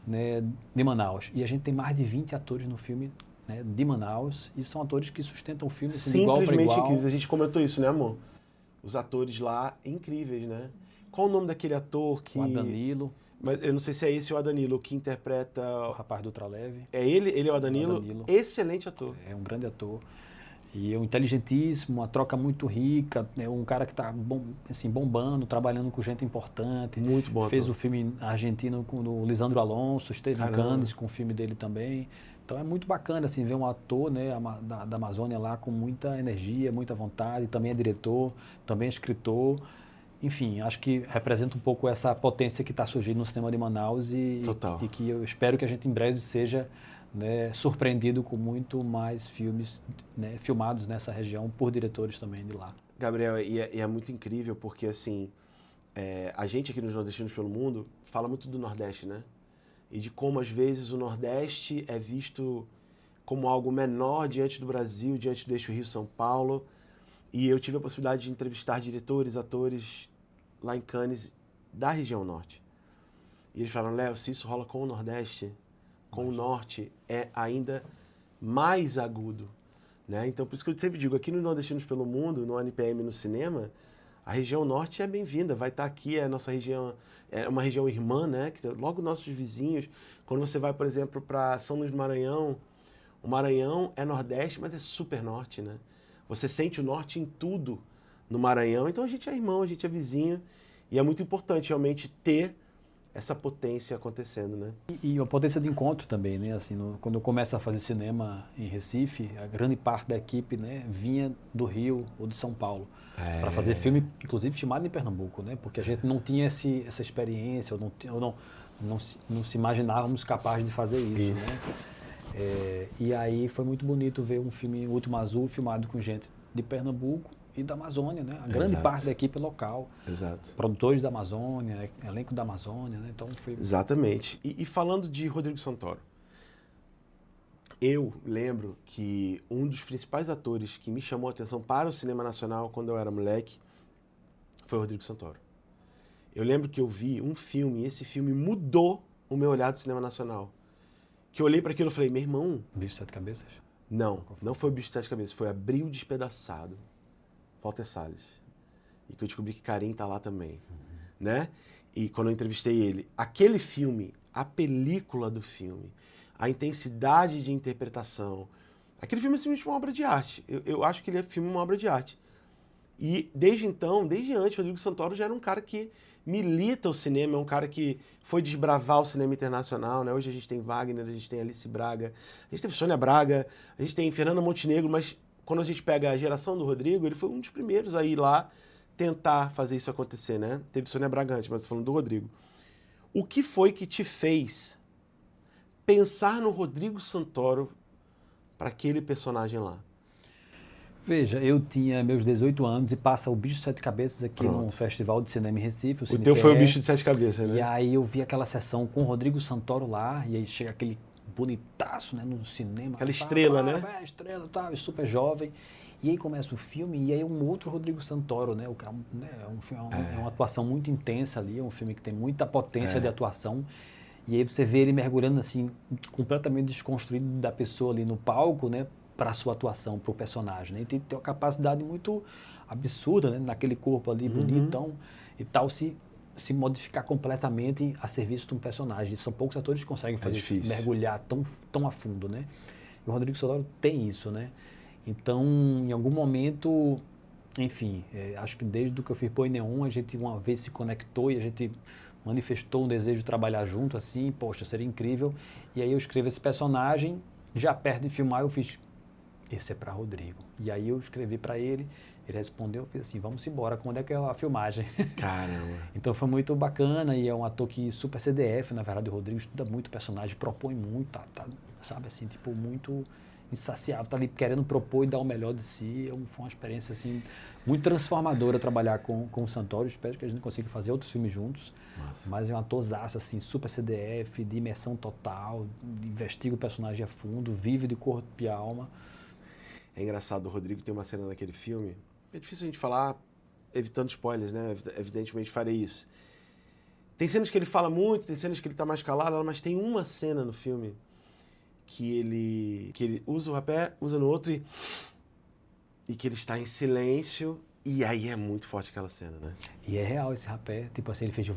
né, de Manaus. E a gente tem mais de 20 atores no filme, né, de Manaus, e são atores que sustentam o filme assim, de igual para igual. Simplesmente incríveis. A gente comentou isso, né, amor? Os atores lá, incríveis, né? Qual o nome daquele ator que... O Adanilo. Mas eu não sei se é esse o Adanilo, que interpreta... O rapaz do Ultraleve. É ele? Ele é o Adanilo? Excelente ator. É um grande ator. E é um inteligentíssimo, uma troca muito rica, é um cara que está assim, bombando, trabalhando com gente importante. Muito bom. Fez o filme argentino com o Lisandro Alonso, esteve em Cannes com o filme dele também. Então é muito bacana assim, ver um ator, né, da Amazônia lá com muita energia, muita vontade, também é diretor, também é escritor. Enfim, acho que representa um pouco essa potência que está surgindo no cinema de Manaus e que eu espero que a gente em breve seja, né, surpreendido com muito mais filmes, né, filmados nessa região por diretores também de lá. Gabriel, e é muito incrível porque assim, a gente aqui nos Nordestinos pelo Mundo fala muito do Nordeste, né? E de como às vezes o Nordeste é visto como algo menor diante do Brasil, diante do eixo Rio-São Paulo. E eu tive a possibilidade de entrevistar diretores, atores lá em Cannes da região Norte. E eles falaram, Léo, se isso rola com o Nordeste, com o Norte, é ainda mais agudo, né? Então, por isso que eu sempre digo, aqui no Nordestinos pelo Mundo, no NPM no cinema, a região Norte é bem-vinda, vai estar aqui, é a nossa região, é uma região irmã, né? Que logo nossos vizinhos. Quando você vai, por exemplo, para São Luís do Maranhão, o Maranhão é Nordeste, mas é super Norte, né? Você sente o Norte em tudo no Maranhão, então a gente é irmão, a gente é vizinho, e é muito importante realmente ter essa potência acontecendo, né? E a potência de encontro também, né? Assim, quando eu começo a fazer cinema em Recife, a grande parte da equipe, né, vinha do Rio ou de São Paulo para fazer filme, inclusive filmado em Pernambuco, né? Porque a gente não tinha essa experiência, não se imaginávamos capazes de fazer isso. Né? E aí foi muito bonito ver um filme, O Último Azul, filmado com gente de Pernambuco e da Amazônia, né? A grande parte da equipe local. Exato. Produtores da Amazônia, elenco da Amazônia, né? Então foi... Exatamente. E falando de Rodrigo Santoro, eu lembro que um dos principais atores que me chamou a atenção para o cinema nacional quando eu era moleque foi o Rodrigo Santoro. Eu lembro que eu vi um filme, e esse filme mudou o meu olhar do cinema nacional. Que eu olhei para aquilo e falei, meu irmão... Bicho de Sete Cabeças? Não foi o Bicho de Sete Cabeças, foi Abril Despedaçado, Walter Salles. E que eu descobri que Karim tá lá também, né? E quando eu entrevistei ele, aquele filme, a película do filme, a intensidade de interpretação, aquele filme é simplesmente uma obra de arte. Eu acho que ele é filme uma obra de arte. E desde então, desde antes, Rodrigo Santoro já era um cara que milita o cinema, é um cara que foi desbravar o cinema internacional, né? Hoje a gente tem Wagner, a gente tem Alice Braga, a gente teve Sônia Braga, a gente tem Fernanda Montenegro, mas quando a gente pega a geração do Rodrigo, ele foi um dos primeiros a ir lá tentar fazer isso acontecer, né? Teve Sônia Braga antes, mas tô falando do Rodrigo. O que foi que te fez pensar no Rodrigo Santoro para aquele personagem lá? Veja, eu tinha meus 18 anos e passa o Bicho de Sete Cabeças aqui num festival de cinema em Recife. O teu foi o Bicho de Sete Cabeças, né? E aí eu vi aquela sessão com o Rodrigo Santoro lá, e aí chega aquele bonitaço, né, no cinema. Aquela estrela, né? Estrela, tá, super jovem. E aí começa o filme, e aí um outro Rodrigo Santoro, né? É uma atuação muito intensa ali, é um filme que tem muita potência de atuação. E aí você vê ele mergulhando assim, completamente desconstruído da pessoa ali no palco, né? Para a sua atuação, para o personagem. Né? E tem que ter uma capacidade muito absurda, né? Naquele corpo ali bonitão e tal, se modificar completamente a serviço de um personagem. E são poucos atores que conseguem fazer isso, mergulhar tão a fundo. Né? E o Rodrigo Santoro tem isso. Né? Então, em algum momento, enfim, acho que desde que eu fiz Boi Neon, a gente uma vez se conectou e a gente manifestou um desejo de trabalhar junto, assim, poxa, seria incrível. E aí eu escrevo esse personagem, já perto de filmar, eu fiz... Esse é para Rodrigo. E aí eu escrevi para ele, ele respondeu, eu fiz assim, vamos embora, quando é que é a filmagem? Caramba. Então foi muito bacana e é um ator que super CDF, na verdade o Rodrigo estuda muito o personagem, propõe muito, tá, sabe assim, tipo, muito insaciável, tá ali querendo propor e dar o melhor de si. Foi uma experiência assim, muito transformadora trabalhar com o Santoro. Espero que a gente consiga fazer outros filmes juntos. Nossa. Mas é um atorzaço, assim, super CDF, de imersão total, investiga o personagem a fundo, vive de corpo e alma. É engraçado, o Rodrigo tem uma cena naquele filme, é difícil a gente falar evitando spoilers, né? Evidentemente farei isso. Tem cenas que ele fala muito, tem cenas que ele tá mais calado, mas tem uma cena no filme que ele usa o rapé, usa no outro e que ele está em silêncio, e aí é muito forte aquela cena, né? E é real esse rapé, tipo assim, ele fez,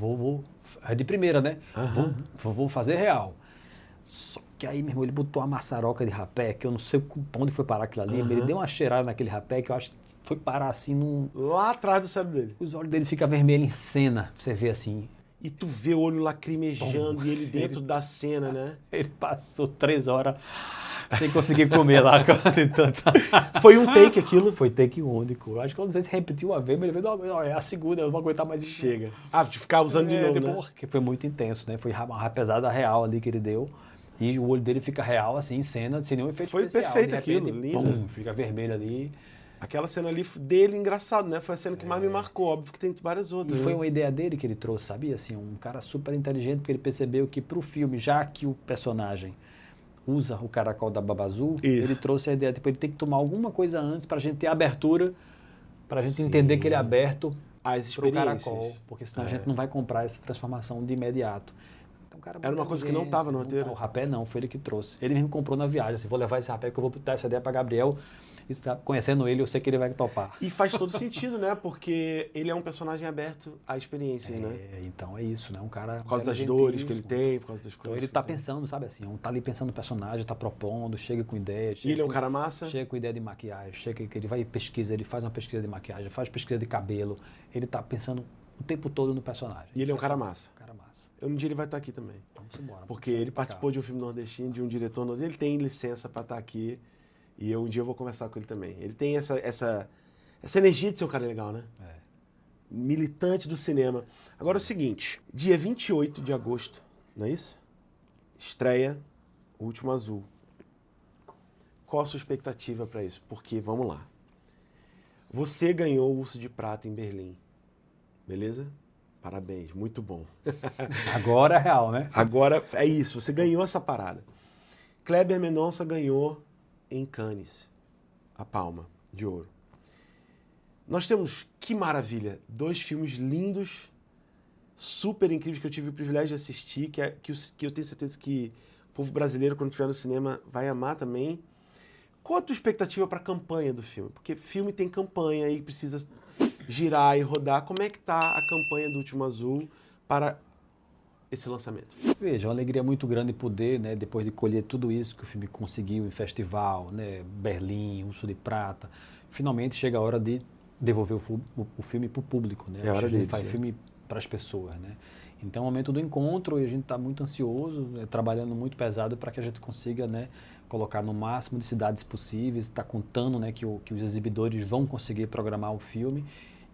é de primeira, né? Vou fazer real. Só que aí, meu irmão, ele botou uma maçaroca de rapé, que eu não sei pra onde foi parar aquilo ali, mas ele deu uma cheirada naquele rapé que eu acho que foi parar assim lá atrás do cérebro dele. Os olhos dele ficam vermelhos em cena, você vê assim. E tu vê o olho lacrimejando e ele dentro da cena, né? Ele passou 3 horas sem conseguir comer lá. Foi um take aquilo? Foi take único. Acho que eu não sei se repetiu uma vez, mas ele veio, não, é a segunda, eu não vou aguentar mais isso. Chega. De ficar usando de novo, né? Porque foi muito intenso, né? Foi uma rapesada real ali que ele deu. E o olho dele fica real, assim, em cena, sem nenhum efeito especial. Foi perfeito aquilo, lindo. Fica vermelho ali. Aquela cena ali dele, engraçado, né? Foi a cena que mais me marcou. Óbvio que tem várias outras. E foi uma ideia dele que ele trouxe, sabia? Assim, um cara super inteligente, porque ele percebeu que pro filme, já que o personagem usa o caracol da Baba Azul, ele trouxe a ideia, tipo, ele tem que tomar alguma coisa antes pra gente ter a abertura, pra gente entender que ele é aberto pro caracol, porque senão a gente não vai comprar essa transformação de imediato. Era uma coisa que não estava no roteiro? O rapé não, foi ele que trouxe. Ele mesmo comprou na viagem, assim, vou levar esse rapé que eu vou dar essa ideia para Gabriel. E conhecendo ele, eu sei que ele vai topar. E faz todo sentido, né? Porque ele é um personagem aberto a experiências, né? Então é isso, né? Um cara... Por causa das dores que ele tem, por causa das coisas. Então ele tá pensando, sabe assim, tá ali pensando no personagem, tá propondo, chega com ideia. E ele é um cara massa? Chega com ideia de maquiagem, chega que ele vai pesquisa, ele faz uma pesquisa de maquiagem, faz pesquisa de cabelo. Ele tá pensando o tempo todo no personagem. E ele é um cara massa. Um cara massa. Um dia ele vai estar aqui também. Vamos embora. Porque ele participou de um filme nordestino, de um diretor nordestino, ele tem licença para estar aqui. E um dia eu vou conversar com ele também. Ele tem essa energia de ser um cara legal, né? Militante do cinema. Agora é o seguinte, dia 28 de agosto, não é isso? Estreia O Último Azul. Qual a sua expectativa para isso? Porque, vamos lá. Você ganhou o Urso de Prata em Berlim. Beleza? Parabéns, muito bom. Agora é real, né? Agora é isso, você ganhou essa parada. Kleber Mendonça ganhou em Cannes a Palma de Ouro. Nós temos, que maravilha, 2 filmes lindos, super incríveis que eu tive o privilégio de assistir, que eu tenho certeza que o povo brasileiro, quando estiver no cinema, vai amar também. Qual a tua expectativa para a campanha do filme? Porque filme tem campanha e precisa girar e rodar. Como é que está a campanha do Último Azul para esse lançamento? Veja, uma alegria muito grande poder, né, depois de colher tudo isso que o filme conseguiu em festival, né, Berlim, Urso de Prata, finalmente chega a hora de devolver o filme para o público, né? É a hora a gente deles, faz né? filme para as pessoas, né? Então é o momento do encontro e a gente está muito ansioso, trabalhando muito pesado para que a gente consiga, né, colocar no máximo de cidades possíveis, está contando, né, que os exibidores vão conseguir programar o filme.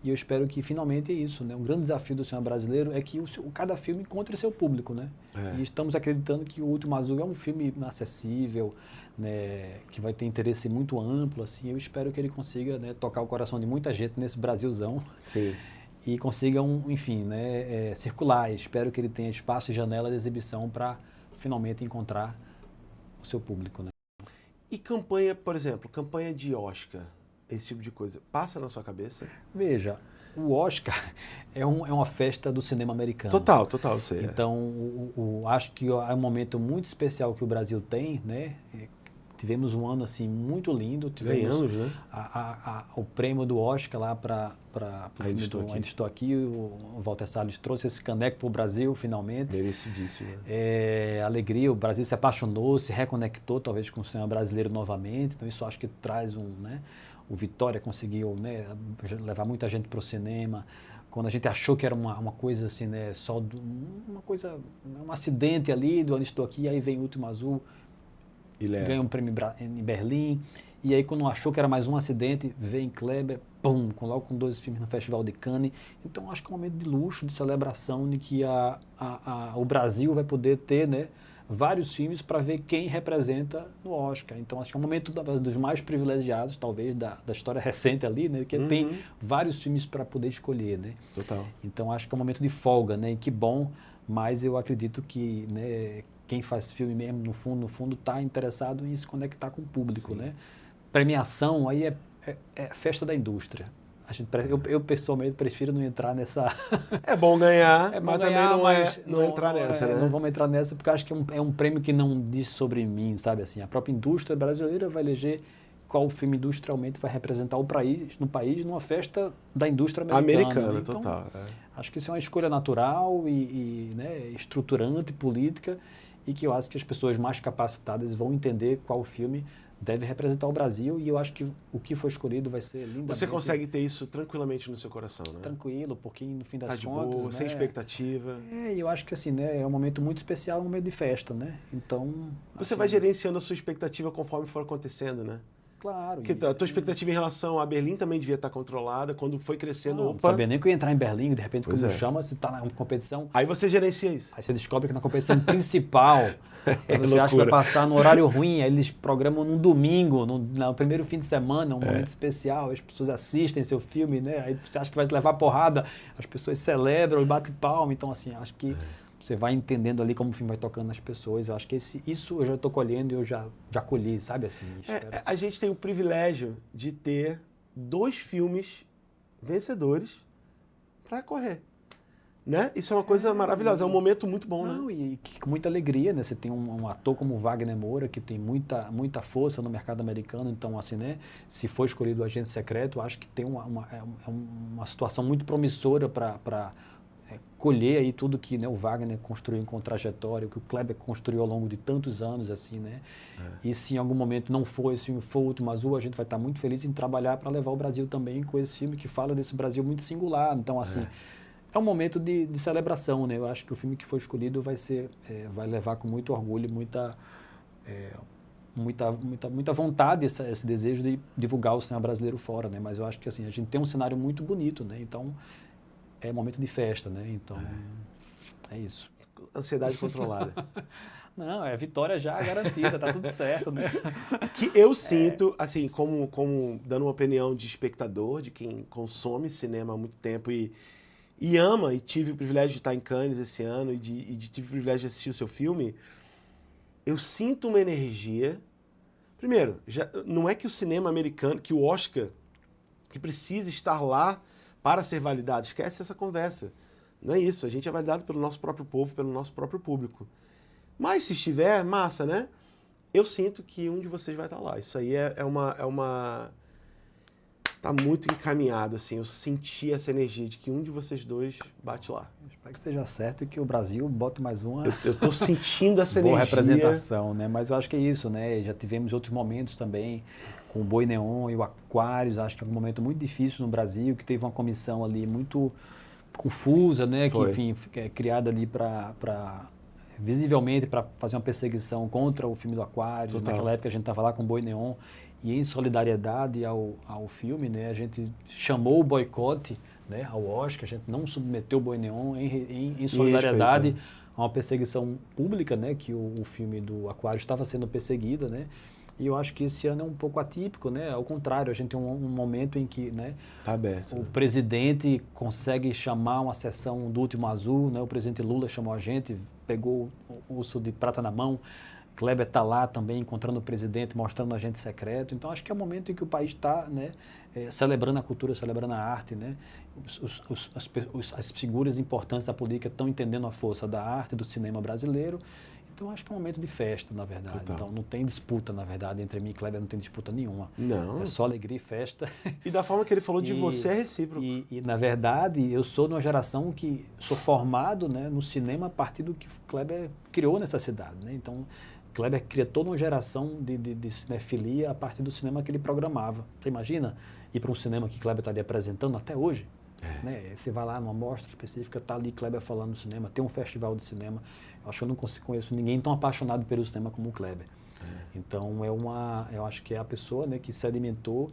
E eu espero que finalmente é isso, né? Um grande desafio do cinema brasileiro é que cada filme encontre seu público, né? E estamos acreditando que O Último Azul é um filme acessível, né? Que vai ter interesse muito amplo, assim. Eu espero que ele consiga, né, tocar o coração de muita gente nesse Brasilzão. Sim. E consiga, enfim, né, circular. Espero que ele tenha espaço e janela de exibição para finalmente encontrar o seu público, né? E campanha, por exemplo, campanha de Oscar, esse tipo de coisa, passa na sua cabeça? Veja, o Oscar é uma festa do cinema americano. Total, eu sei. Então, acho que é um momento muito especial que o Brasil tem, né? Tivemos um ano assim muito lindo. Ganhamos, né? O prêmio do Oscar lá para o filme Estou do Aqui. Ainda Estou Aqui. O Walter Salles trouxe esse caneco para o Brasil, finalmente. Merecidíssimo. Né? Alegria, o Brasil se apaixonou, se reconectou talvez com o cinema brasileiro novamente. Então, isso acho que traz né? O Vitória conseguiu, né, levar muita gente para o cinema. Quando a gente achou que era uma coisa assim, né, só uma coisa, um acidente ali do Ainda Estou Aqui, aí vem O Último Azul, ganha um prêmio em Berlim. E aí quando achou que era mais um acidente, vem Kleber, pum, logo com 2 filmes no Festival de Cannes. Então acho que é um momento de luxo, de celebração, de que o Brasil vai poder ter, né, vários filmes para ver quem representa no Oscar. Então, acho que é um momento dos mais privilegiados, talvez, da história recente ali, né? Que tem vários filmes para poder escolher, né? Total. Então, acho que é um momento de folga, né? E que bom, mas eu acredito que, né, quem faz filme mesmo, no fundo, está interessado em se conectar com o público, Sim. né? Premiação, aí é festa da indústria. Eu pessoalmente prefiro não entrar nessa... É bom ganhar, É bom mas ganhar, também mas não entrar nessa, né? Não vamos entrar nessa porque eu acho que é um prêmio que não diz sobre mim, sabe assim? A própria indústria brasileira vai eleger qual filme industrialmente vai representar no país numa festa da indústria americana. Né? Então, total. acho que isso é uma escolha natural né, estruturante, política, e que eu acho que as pessoas mais capacitadas vão entender qual filme deve representar o Brasil, e eu acho que o que for escolhido vai ser lindamente... Você consegue ter isso tranquilamente no seu coração, né? Tranquilo, porque no fim das Tá de contas... boa, né, sem expectativa. e eu acho que assim, né, é um momento muito especial, um momento de festa, né? Então... Você vai gerenciando a sua expectativa conforme for acontecendo, né? Claro. Porque a tua expectativa em relação a Berlim também devia estar controlada, quando foi crescendo, Não sabia nem que eu ia entrar em Berlim, de repente, como chama, você está na competição... Aí você gerencia isso. Aí você descobre que na competição principal, você loucura. acha que vai passar no horário ruim, aí eles programam num domingo, no primeiro fim de semana, um momento especial, as pessoas assistem seu filme, né? Aí você acha que vai se levar porrada, as pessoas celebram e batem palma. Então, assim, acho que você vai entendendo ali como o filme vai tocando nas pessoas. Eu acho que isso eu já estou colhendo e eu já colhi, sabe assim? A gente tem o privilégio de ter 2 filmes vencedores para correr. Né? Isso é uma coisa maravilhosa, é um momento muito bom, né? E com muita alegria, né? Você tem um ator como Wagner Moura, que tem muita força no mercado americano, então, assim, né? Se for escolhido o agente secreto, acho que tem uma situação muito promissora para colher aí tudo que, né, o Wagner construiu com trajetória, que o Kleber construiu ao longo de tantos anos, assim, né? E se em algum momento não for esse filme, for O Último Azul, a gente vai estar muito feliz em trabalhar para levar o Brasil também com esse filme que fala desse Brasil muito singular. Então, assim... é um momento de celebração, né? Eu acho que o filme que foi escolhido vai levar com muito orgulho, muita vontade, esse desejo de divulgar o cinema brasileiro fora, né? Mas eu acho que assim, a gente tem um cenário muito bonito, né? Então, é momento de festa, né? Então, é isso. Ansiedade controlada. Não, é vitória já garantida, tá tudo certo, né? Que eu sinto, assim, como dando uma opinião de espectador, de quem consome cinema há muito tempo e ama, e tive o privilégio de estar em Cannes esse ano e tive o privilégio de assistir o seu filme, eu sinto uma energia. Primeiro, não é que o cinema americano, que o Oscar, que precisa estar lá para ser validado. Esquece essa conversa. Não é isso. A gente é validado pelo nosso próprio povo, pelo nosso próprio público. Mas se estiver, massa, né? Eu sinto que um de vocês vai estar lá. Isso aí é uma... Tá muito encaminhado, assim. Eu senti essa energia de que um de vocês dois bate lá. Eu espero que esteja certo e que o Brasil bote mais uma... Eu tô sentindo essa boa energia. representação, né? Mas eu acho que é isso, né? Já tivemos outros momentos também, com o Boi Neon e o Aquários. Acho que é um momento muito difícil no Brasil, que teve uma comissão ali muito confusa, né? Foi. Que, enfim, é criada ali visivelmente para fazer uma perseguição contra o filme do Aquário. Total. Naquela época a gente estava lá com o Boi Neon e em solidariedade ao filme, né, a gente chamou o boicote, né, ao Oscar, a gente não submeteu o Boi Neon em solidariedade a uma perseguição pública, né, que o filme do Aquário estava sendo perseguido, né. E eu acho que esse ano é um pouco atípico, né? Ao contrário, a gente tem um momento em que, né, tá aberto, o presidente consegue chamar uma sessão do Último Azul, né? O presidente Lula chamou a gente, pegou o urso de prata na mão. Kleber está lá também encontrando o presidente, mostrando o agente secreto. Então, acho que é o momento em que o país está, né, celebrando a cultura, celebrando a arte, né? As figuras importantes da política estão entendendo a força da arte, do cinema brasileiro. Então, acho que é um momento de festa, na verdade. Total. Então, não tem disputa, na verdade, entre mim e Kleber, não tem disputa nenhuma. Não. É só alegria e festa. E da forma que ele falou de você é recíproco. E, na verdade, eu sou de uma geração que sou formado, né, no cinema a partir do que Kleber criou nessa cidade, né? Então, Kleber criou toda uma geração de cinefilia a partir do cinema que ele programava. Você imagina ir para um cinema que Kleber está ali apresentando até hoje? Né? Você vai lá numa mostra específica, está ali Kleber falando do cinema, tem um festival de cinema. Eu acho que eu não conheço ninguém tão apaixonado pelo cinema como o Kleber. Então, eu acho que é a pessoa, né, que sedimentou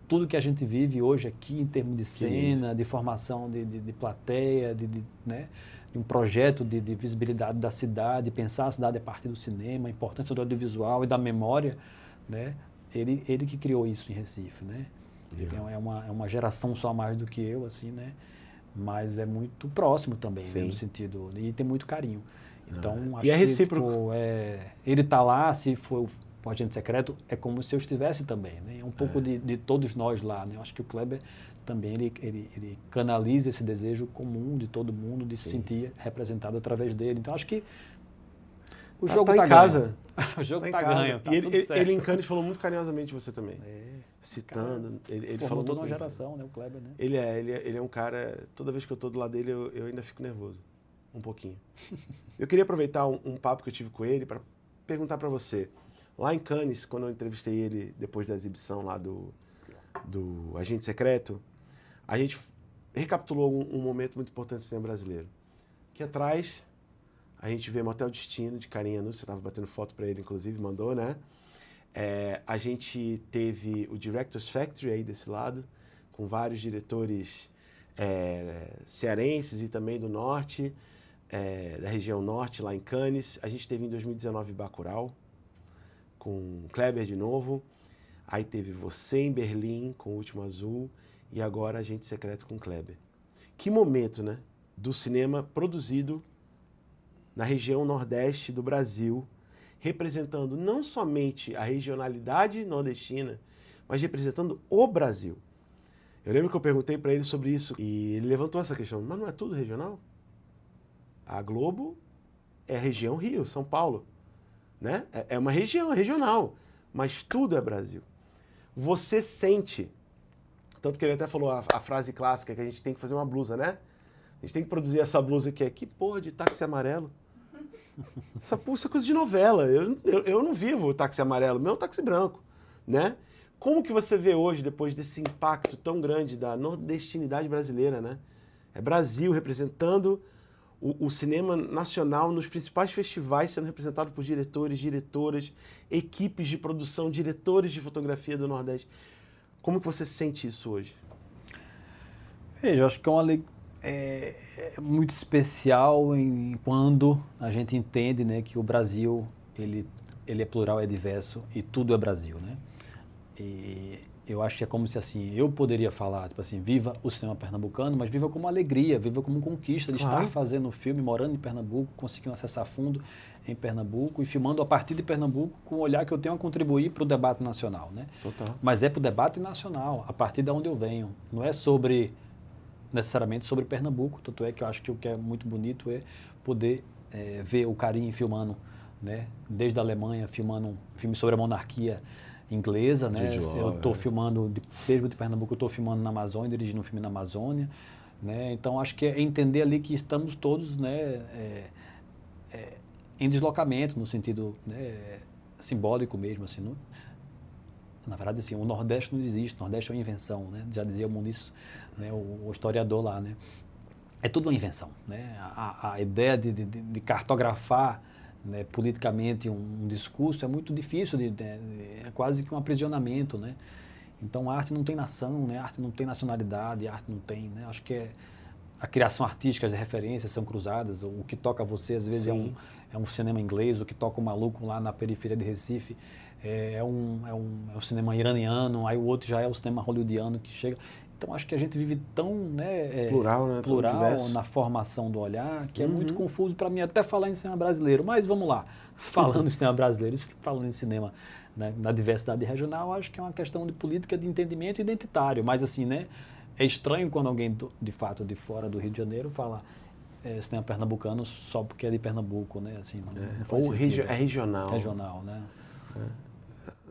tudo que a gente vive hoje aqui em termos de cena, de formação de plateia, né, de um projeto de visibilidade da cidade, pensar a cidade a partir do cinema, a importância do audiovisual e da memória, né? Ele que criou isso em Recife, né? Então, é uma geração só a mais do que eu, assim, né? Mas é muito próximo também, né, no sentido, e tem muito carinho. Então, acho e é recíproco. Que, tipo, ele tá lá, se for o agente secreto, é como se eu estivesse também, né? É um pouco de todos nós lá, né? Eu acho que o Kleber também, ele canaliza esse desejo comum de todo mundo de se sentir representado através dele. Então, acho que o jogo tá em casa. O jogo tá ganho, tá e tudo certo. ele em Cannes falou muito carinhosamente de você também. Citando. Ele falou toda uma geração, né? O Kleber, né? Ele é um cara, toda vez que eu tô do lado dele, eu ainda fico nervoso. Um pouquinho. Eu queria aproveitar um papo que eu tive com ele para perguntar para você. Lá em Cannes, quando eu entrevistei ele depois da exibição lá do Agente Secreto, a gente recapitulou um momento muito importante do cinema brasileiro. Que atrás, a gente vê Motel Destino, de Carinha Nunes, você estava batendo foto para ele, inclusive, mandou, né? A gente teve o Director's Factory aí desse lado, com vários diretores cearenses e também do norte, da região norte, lá em Cannes. A gente teve em 2019 Bacurau, com Kleber de novo. Aí teve você em Berlim, com O Último Azul. E agora Agente Secreto com Kleber. Que momento, né? Do cinema produzido na região nordeste do Brasil, representando não somente a regionalidade nordestina, mas representando o Brasil. Eu lembro que eu perguntei para ele sobre isso e ele levantou essa questão. Mas não é tudo regional? A Globo é região Rio, São Paulo, né? É uma região, é regional, mas tudo é Brasil. Você sente, tanto que ele até falou a frase clássica que a gente tem que fazer uma blusa, né? A gente tem que produzir essa blusa que é que porra de táxi amarelo. Essa é coisa de novela. Eu não vivo táxi amarelo, meu é um táxi branco, né? Como que você vê hoje, depois desse impacto tão grande da nordestinidade brasileira, né? É Brasil representando o cinema nacional nos principais festivais, sendo representado por diretores, diretoras, equipes de produção, diretores de fotografia do Nordeste. Como que você sente isso hoje? Veja, eu acho que é muito especial quando a gente entende, né, que o Brasil ele é plural, é diverso e tudo é Brasil, né? E eu acho que é como se assim, eu poderia falar, tipo assim, viva o cinema pernambucano, mas viva como alegria, viva como conquista de estar fazendo um filme, morando em Pernambuco, conseguindo acessar fundo em Pernambuco e filmando a partir de Pernambuco com o olhar que eu tenho a contribuir para o debate nacional, né? Total. Mas é para o debate nacional, a partir de onde eu venho. Não é necessariamente sobre Pernambuco, tanto é que eu acho que o que é muito bonito é poder ver o Karim filmando, né? Desde a Alemanha, filmando um filme sobre a monarquia inglesa, né? Eu estou filmando, desde de Pernambuco, eu estou filmando na Amazônia, dirigindo um filme na Amazônia, né? Então, acho que é entender ali que estamos todos, né, em deslocamento, no sentido, né, simbólico mesmo, assim, não? Na verdade, assim, o Nordeste não existe, o Nordeste é uma invenção, né? Já dizia o Muniz, né, o historiador lá, né? É tudo uma invenção, né? A ideia de cartografar, né, politicamente um discurso é muito difícil, é quase que um aprisionamento, né? Então a arte não tem nação, né? A arte não tem nacionalidade, a arte não tem, né? Acho que a criação artística, as referências são cruzadas, o que toca você às vezes é um cinema inglês, o que toca o maluco lá na periferia de Recife é um cinema iraniano, aí o outro já é o cinema hollywoodiano que chega. Então acho que a gente vive tão, né, plural, né, plural na formação do olhar que é muito confuso para mim até falar em cinema brasileiro. Mas vamos lá, falando em cinema brasileiro, falando em cinema, né, na diversidade regional, acho que é uma questão de política de entendimento identitário. Mas assim, né, é estranho quando alguém de fato de fora do Rio de Janeiro fala cinema pernambucano só porque é de Pernambuco, né? Assim, não faz sentido. É regional. Regional, né?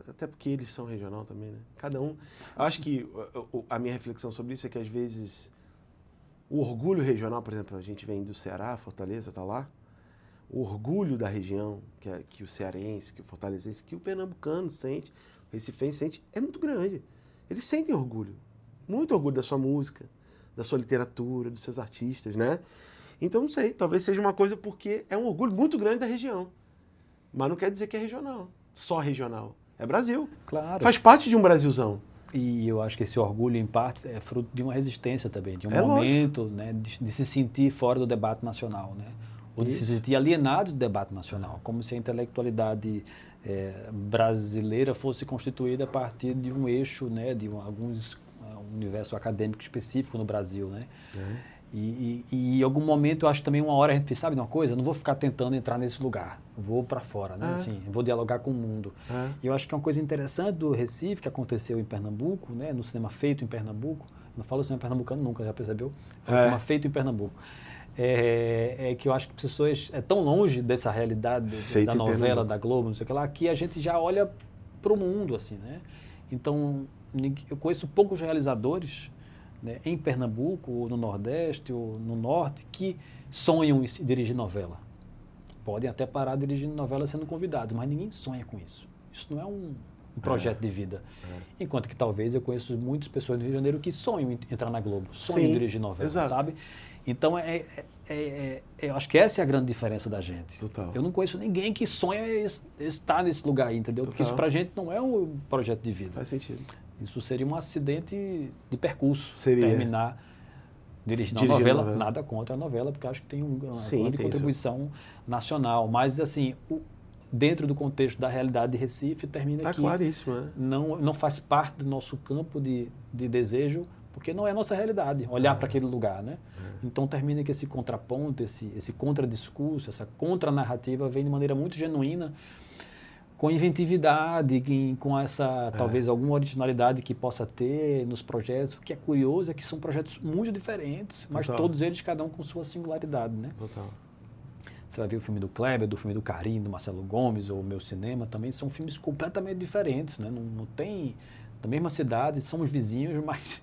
Até porque eles são regional também, né? Cada um. Eu acho que a minha reflexão sobre isso é que às vezes o orgulho regional, por exemplo, a gente vem do Ceará, Fortaleza tá lá, o orgulho da região que o cearense, que o fortalezense, que o pernambucano sente, o recifense sente, é muito grande. Eles sentem orgulho, muito orgulho da sua música, da sua literatura, dos seus artistas, né? Então, não sei, talvez seja uma coisa porque é um orgulho muito grande da região, mas não quer dizer que é regional, só regional. É Brasil. Claro. Faz parte de um Brasilzão. E eu acho que esse orgulho, em parte, é fruto de uma resistência também, de um momento, né, de se sentir fora do debate nacional, né? Ou de se sentir alienado do debate nacional, como se a intelectualidade brasileira fosse constituída a partir de um eixo, né, de alguns universo acadêmico específico no Brasil, né? E em algum momento, eu acho também uma hora a gente fez, sabe de uma coisa? Eu não vou ficar tentando entrar nesse lugar, vou para fora, né? Assim, vou dialogar com o mundo. E eu acho que é uma coisa interessante do Recife, que aconteceu em Pernambuco, né? No cinema feito em Pernambuco, não falo cinema pernambucano nunca, já percebeu? Falo cinema feito em Pernambuco. Que eu acho que pessoas é tão longe dessa realidade da novela, da Globo, não sei o que lá, que a gente já olha para o mundo, assim, né? Então, eu conheço poucos realizadores, né, em Pernambuco, ou no Nordeste, ou no Norte, que sonham em dirigir novela. Podem até parar dirigindo novela sendo convidados, mas ninguém sonha com isso. Isso não é um projeto de vida. Enquanto que talvez eu conheço muitas pessoas no Rio de Janeiro que sonham em entrar na Globo, sonham em dirigir novela, sabe? Então, eu acho que essa é a grande diferença da gente. Total. Eu não conheço ninguém que sonha estar nesse lugar aí, entendeu? Porque isso pra gente não é um projeto de vida. Faz sentido. Isso seria um acidente de percurso. Seria. Terminar dirigindo uma novela, nada contra a novela, porque acho que tem uma grande contribuição nacional. Mas, assim, dentro do contexto da realidade de Recife, termina aqui. Claríssimo, né? Não faz parte do nosso campo de desejo, porque não é a nossa realidade olhar para aquele lugar, né? Então termina que esse contraponto, esse contradiscurso, essa contranarrativa vem de maneira muito genuína, com inventividade, com essa, talvez, alguma originalidade que possa ter nos projetos. O que é curioso é que são projetos muito diferentes, mas todos eles, cada um com sua singularidade, né? Total. Você vai ver o filme do Kleber, do filme do Karim, do Marcelo Gomes, ou o Meu Cinema, também são filmes completamente diferentes, né? Não tem... Da mesma cidade, somos vizinhos, mas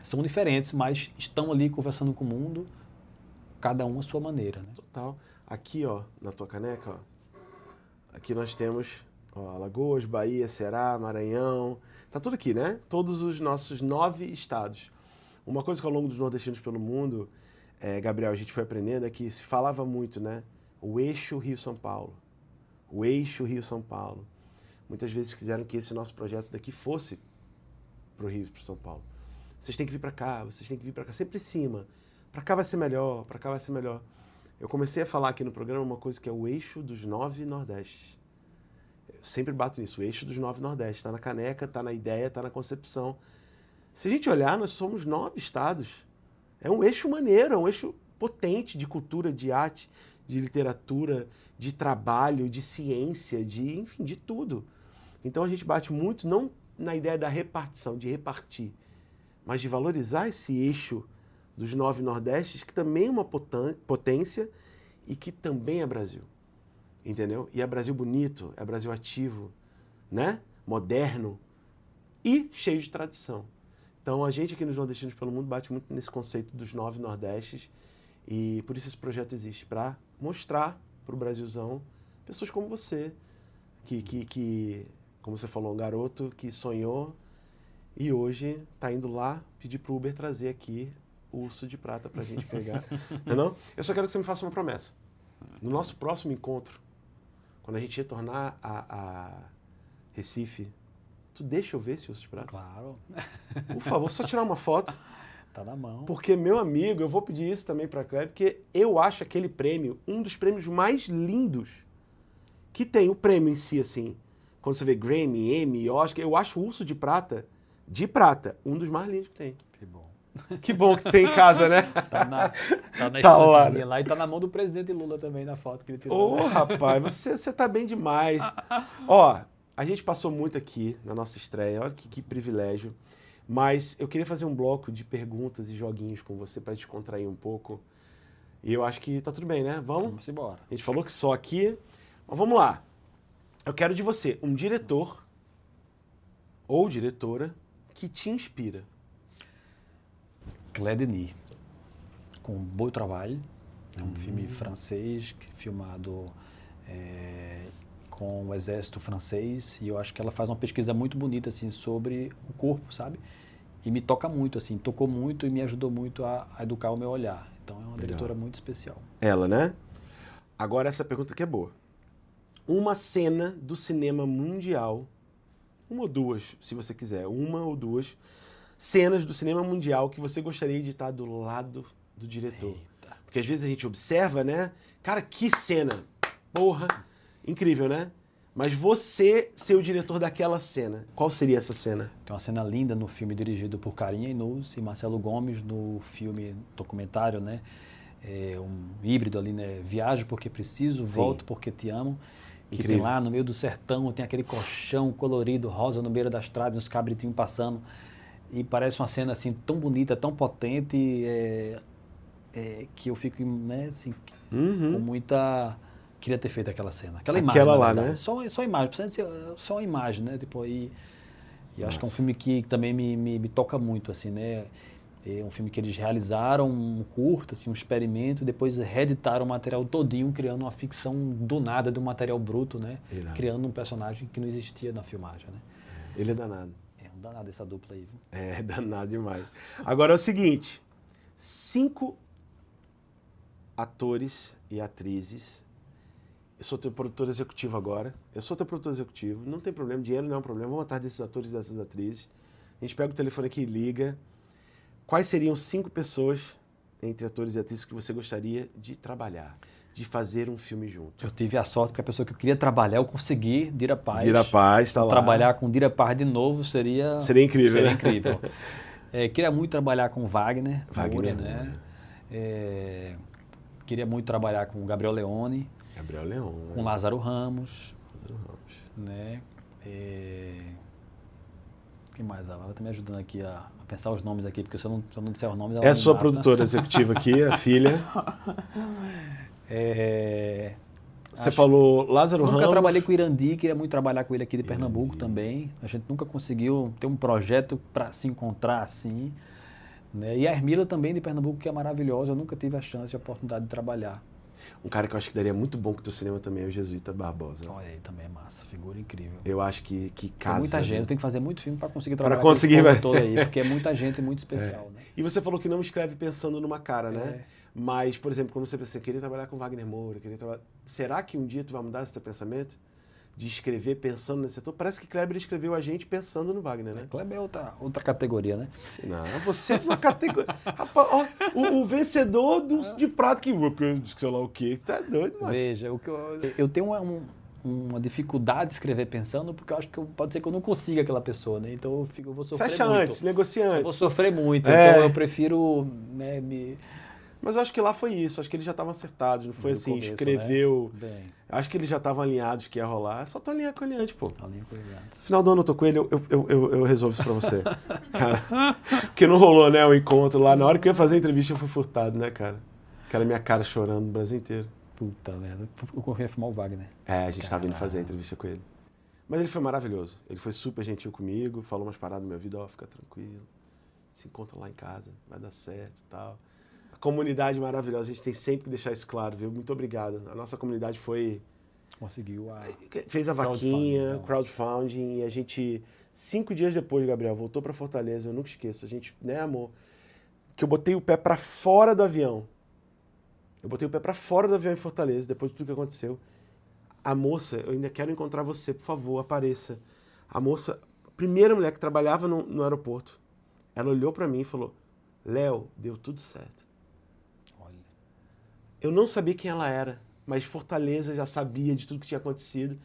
são diferentes, mas estão ali conversando com o mundo, cada um à sua maneira, né? Total. Aqui, ó, na tua caneca, ó, aqui nós temos Alagoas, Bahia, Ceará, Maranhão, tá tudo aqui, né? Todos os nossos 9 estados. Uma coisa que ao longo dos nordestinos pelo mundo, Gabriel, a gente foi aprendendo é que se falava muito, né? O eixo Rio-São Paulo. O eixo Rio-São Paulo. Muitas vezes quiseram que esse nosso projeto daqui fosse pro Rio e pro São Paulo. Vocês têm que vir para cá, vocês têm que vir para cá, sempre em cima. Para cá vai ser melhor, para cá vai ser melhor. Eu comecei a falar aqui no programa uma coisa que é o eixo dos 9 Nordestes. Eu sempre bato nisso, o eixo dos 9 Nordestes. Está na caneca, está na ideia, está na concepção. Se a gente olhar, nós somos 9 estados. É um eixo maneiro, é um eixo potente de cultura, de arte, de literatura, de trabalho, de ciência, enfim, de tudo. Então a gente bate muito, não na ideia da repartição, de repartir, mas de valorizar esse eixo dos 9 Nordestes, que também é uma potência e que também é Brasil. Entendeu? E é Brasil bonito, é Brasil ativo, né? Moderno e cheio de tradição. Então a gente aqui nos Nordestinos pelo Mundo bate muito nesse conceito dos 9 Nordestes e por isso esse projeto existe, para mostrar para o Brasilzão pessoas como você, que, como você falou, um garoto que sonhou e hoje está indo lá pedir para o Uber trazer aqui o urso de prata para a gente pegar. Não? Eu só quero que você me faça uma promessa. No nosso próximo encontro, quando a gente retornar a Recife, tu deixa eu ver esse urso de prata? Claro. Por favor, só tirar uma foto. Tá na mão. Porque, meu amigo, eu vou pedir isso também para a Kleber, porque eu acho aquele prêmio um dos prêmios mais lindos que tem. O prêmio em si, assim, quando você vê Grammy, Emmy, Oscar, eu acho o urso de prata, um dos mais lindos que tem. Que bom. Que bom que tem em casa, né? Tá na Tá lá, estantezinha lá e tá na mão do presidente Lula também, na foto que ele tirou. Ô, rapaz, você tá bem demais. Ó, a gente passou muito aqui na nossa estreia, olha que privilégio. Mas eu queria fazer um bloco de perguntas e joguinhos com você para descontrair um pouco. E eu acho que tá tudo bem, né? Vamos embora. A gente falou que só aqui. Mas vamos lá. Eu quero de você um diretor ou diretora que te inspira. Claire Denis, com Beau Travail, é um filme francês filmado com o exército francês, e eu acho que ela faz uma pesquisa muito bonita assim sobre o corpo, sabe? E me toca muito, assim, tocou muito e me ajudou muito a educar o meu olhar. Então é uma diretora muito especial. Ela, né? Agora essa pergunta que é boa. Uma cena do cinema mundial, uma ou duas, se você quiser, uma ou duas cenas do cinema mundial que você gostaria de estar do lado do diretor. Eita. Porque às vezes a gente observa, né? Cara, que cena! Porra! Incrível, né? Mas você ser o diretor daquela cena, qual seria essa cena? Tem uma cena linda no filme dirigido por Carinha Inus e Marcelo Gomes, no filme documentário, né? Um híbrido ali, né? Viajo porque preciso, volto porque te amo. Que Incrível. tem lá no meio do sertão, tem aquele colchão colorido, rosa no beira da estrada, uns cabritinhos passando. E parece uma cena assim tão bonita, tão potente, que eu fico, né, assim, com muita... Queria ter feito aquela cena. Aquela imagem. Aquela lá, né? Só imagem, precisa ser só a imagem, né? Tipo, e acho que é um filme que também me toca muito, assim, né? É um filme que eles realizaram um curta, assim, um experimento, e depois reeditaram o material todinho, criando uma ficção do nada, de um material bruto, né? Irado. Criando um personagem que não existia na filmagem, né? Ele é danado. É um danado essa dupla aí, viu? É danado demais. Agora é o seguinte, 5 atores e atrizes. Eu sou teu produtor executivo agora. Eu sou teu produtor executivo. Não tem problema, dinheiro não é um problema. Vamos atrás desses atores e dessas atrizes. A gente pega o telefone aqui e liga. Quais seriam 5 pessoas, entre atores e atrizes, que você gostaria de trabalhar, de fazer um filme junto? Eu tive a sorte, porque a pessoa que eu queria trabalhar, eu consegui, Dira Paz. Dira Paz, tá lá. Trabalhar com Dira Paz de novo seria incrível, seria né? incrível. Queria muito trabalhar com Wagner. Wagner, Moura, né? Queria muito trabalhar com Gabriel Leone. Gabriel Leone. Com Lázaro Ramos. Lázaro Ramos. Né? Quem mais? Ela tá me ajudando aqui a pensar os nomes aqui, porque se eu não disser os nomes... É a sua produtora executiva aqui, a filha. Você falou Lázaro Ramos. Nunca trabalhei com o Irandi, queria muito trabalhar com ele aqui de Pernambuco também. A gente nunca conseguiu ter um projeto para se encontrar assim. Né? E a Hermila também de Pernambuco, que é maravilhosa. Eu nunca tive a chance e a oportunidade de trabalhar. Um cara que eu acho que daria muito bom com o teu cinema também é o Jesuíta Barbosa. Olha aí, também é massa, figura incrível. Eu acho que casa. É muita gente, né? eu tenho que fazer muito filme para conseguir trabalhar conseguir, com esse povo todo aí, porque é muita gente muito especial. Né? E você falou que não escreve pensando numa cara, né? Mas, por exemplo, quando você pensa, queria trabalhar com Wagner Moura, será que um dia tu vai mudar esse teu pensamento? De escrever pensando nesse setor? Parece que Kleber escreveu a gente pensando no Wagner, né? Kleber é outra categoria, né? Não, você é uma categoria... Rapaz, ó, o vencedor de prato que... Sei lá o quê, tá doido, macho. Veja, eu tenho uma dificuldade de escrever pensando, porque eu acho que pode ser que eu não consiga aquela pessoa, né? Então eu vou sofrer Fecha muito. antes, negocia antes. Eu vou sofrer muito, então eu prefiro, né, Mas eu acho que lá foi isso, acho que eles já estavam acertados, não foi No assim, começo, escreveu... né? Bem, Acho que eles já estavam alinhados que ia rolar, é só tu alinhar com ele antes, pô. alinha com ele antes. Final do ano eu tô com ele, eu resolvo isso pra você. Cara, porque não rolou, né, o encontro lá. Na hora que eu ia fazer a entrevista, eu fui furtado, né, cara? Aquela minha cara chorando no Brasil inteiro. Puta merda, eu confio em filmar o Wagner. É, a gente tava indo fazer a entrevista com ele. Mas ele foi maravilhoso. Ele foi super gentil comigo, falou umas paradas na minha vida, ó, fica tranquilo. Se encontra lá em casa, vai dar certo e tal. A comunidade maravilhosa, a gente tem sempre que deixar isso claro, viu? Muito obrigado. A nossa comunidade Conseguiu fez a vaquinha, crowdfunding, e a gente, 5 dias depois, Gabriel, voltou pra Fortaleza, eu nunca esqueço, a gente, né, amor, que eu botei o pé pra fora do avião. Eu botei o pé pra fora do avião em Fortaleza, depois de tudo que aconteceu. A moça, eu ainda quero encontrar você, por favor, apareça. A moça, primeira mulher que trabalhava no aeroporto, ela olhou pra mim e falou, Léo, deu tudo certo. Olha. Eu não sabia quem ela era, mas Fortaleza já sabia de tudo que tinha acontecido.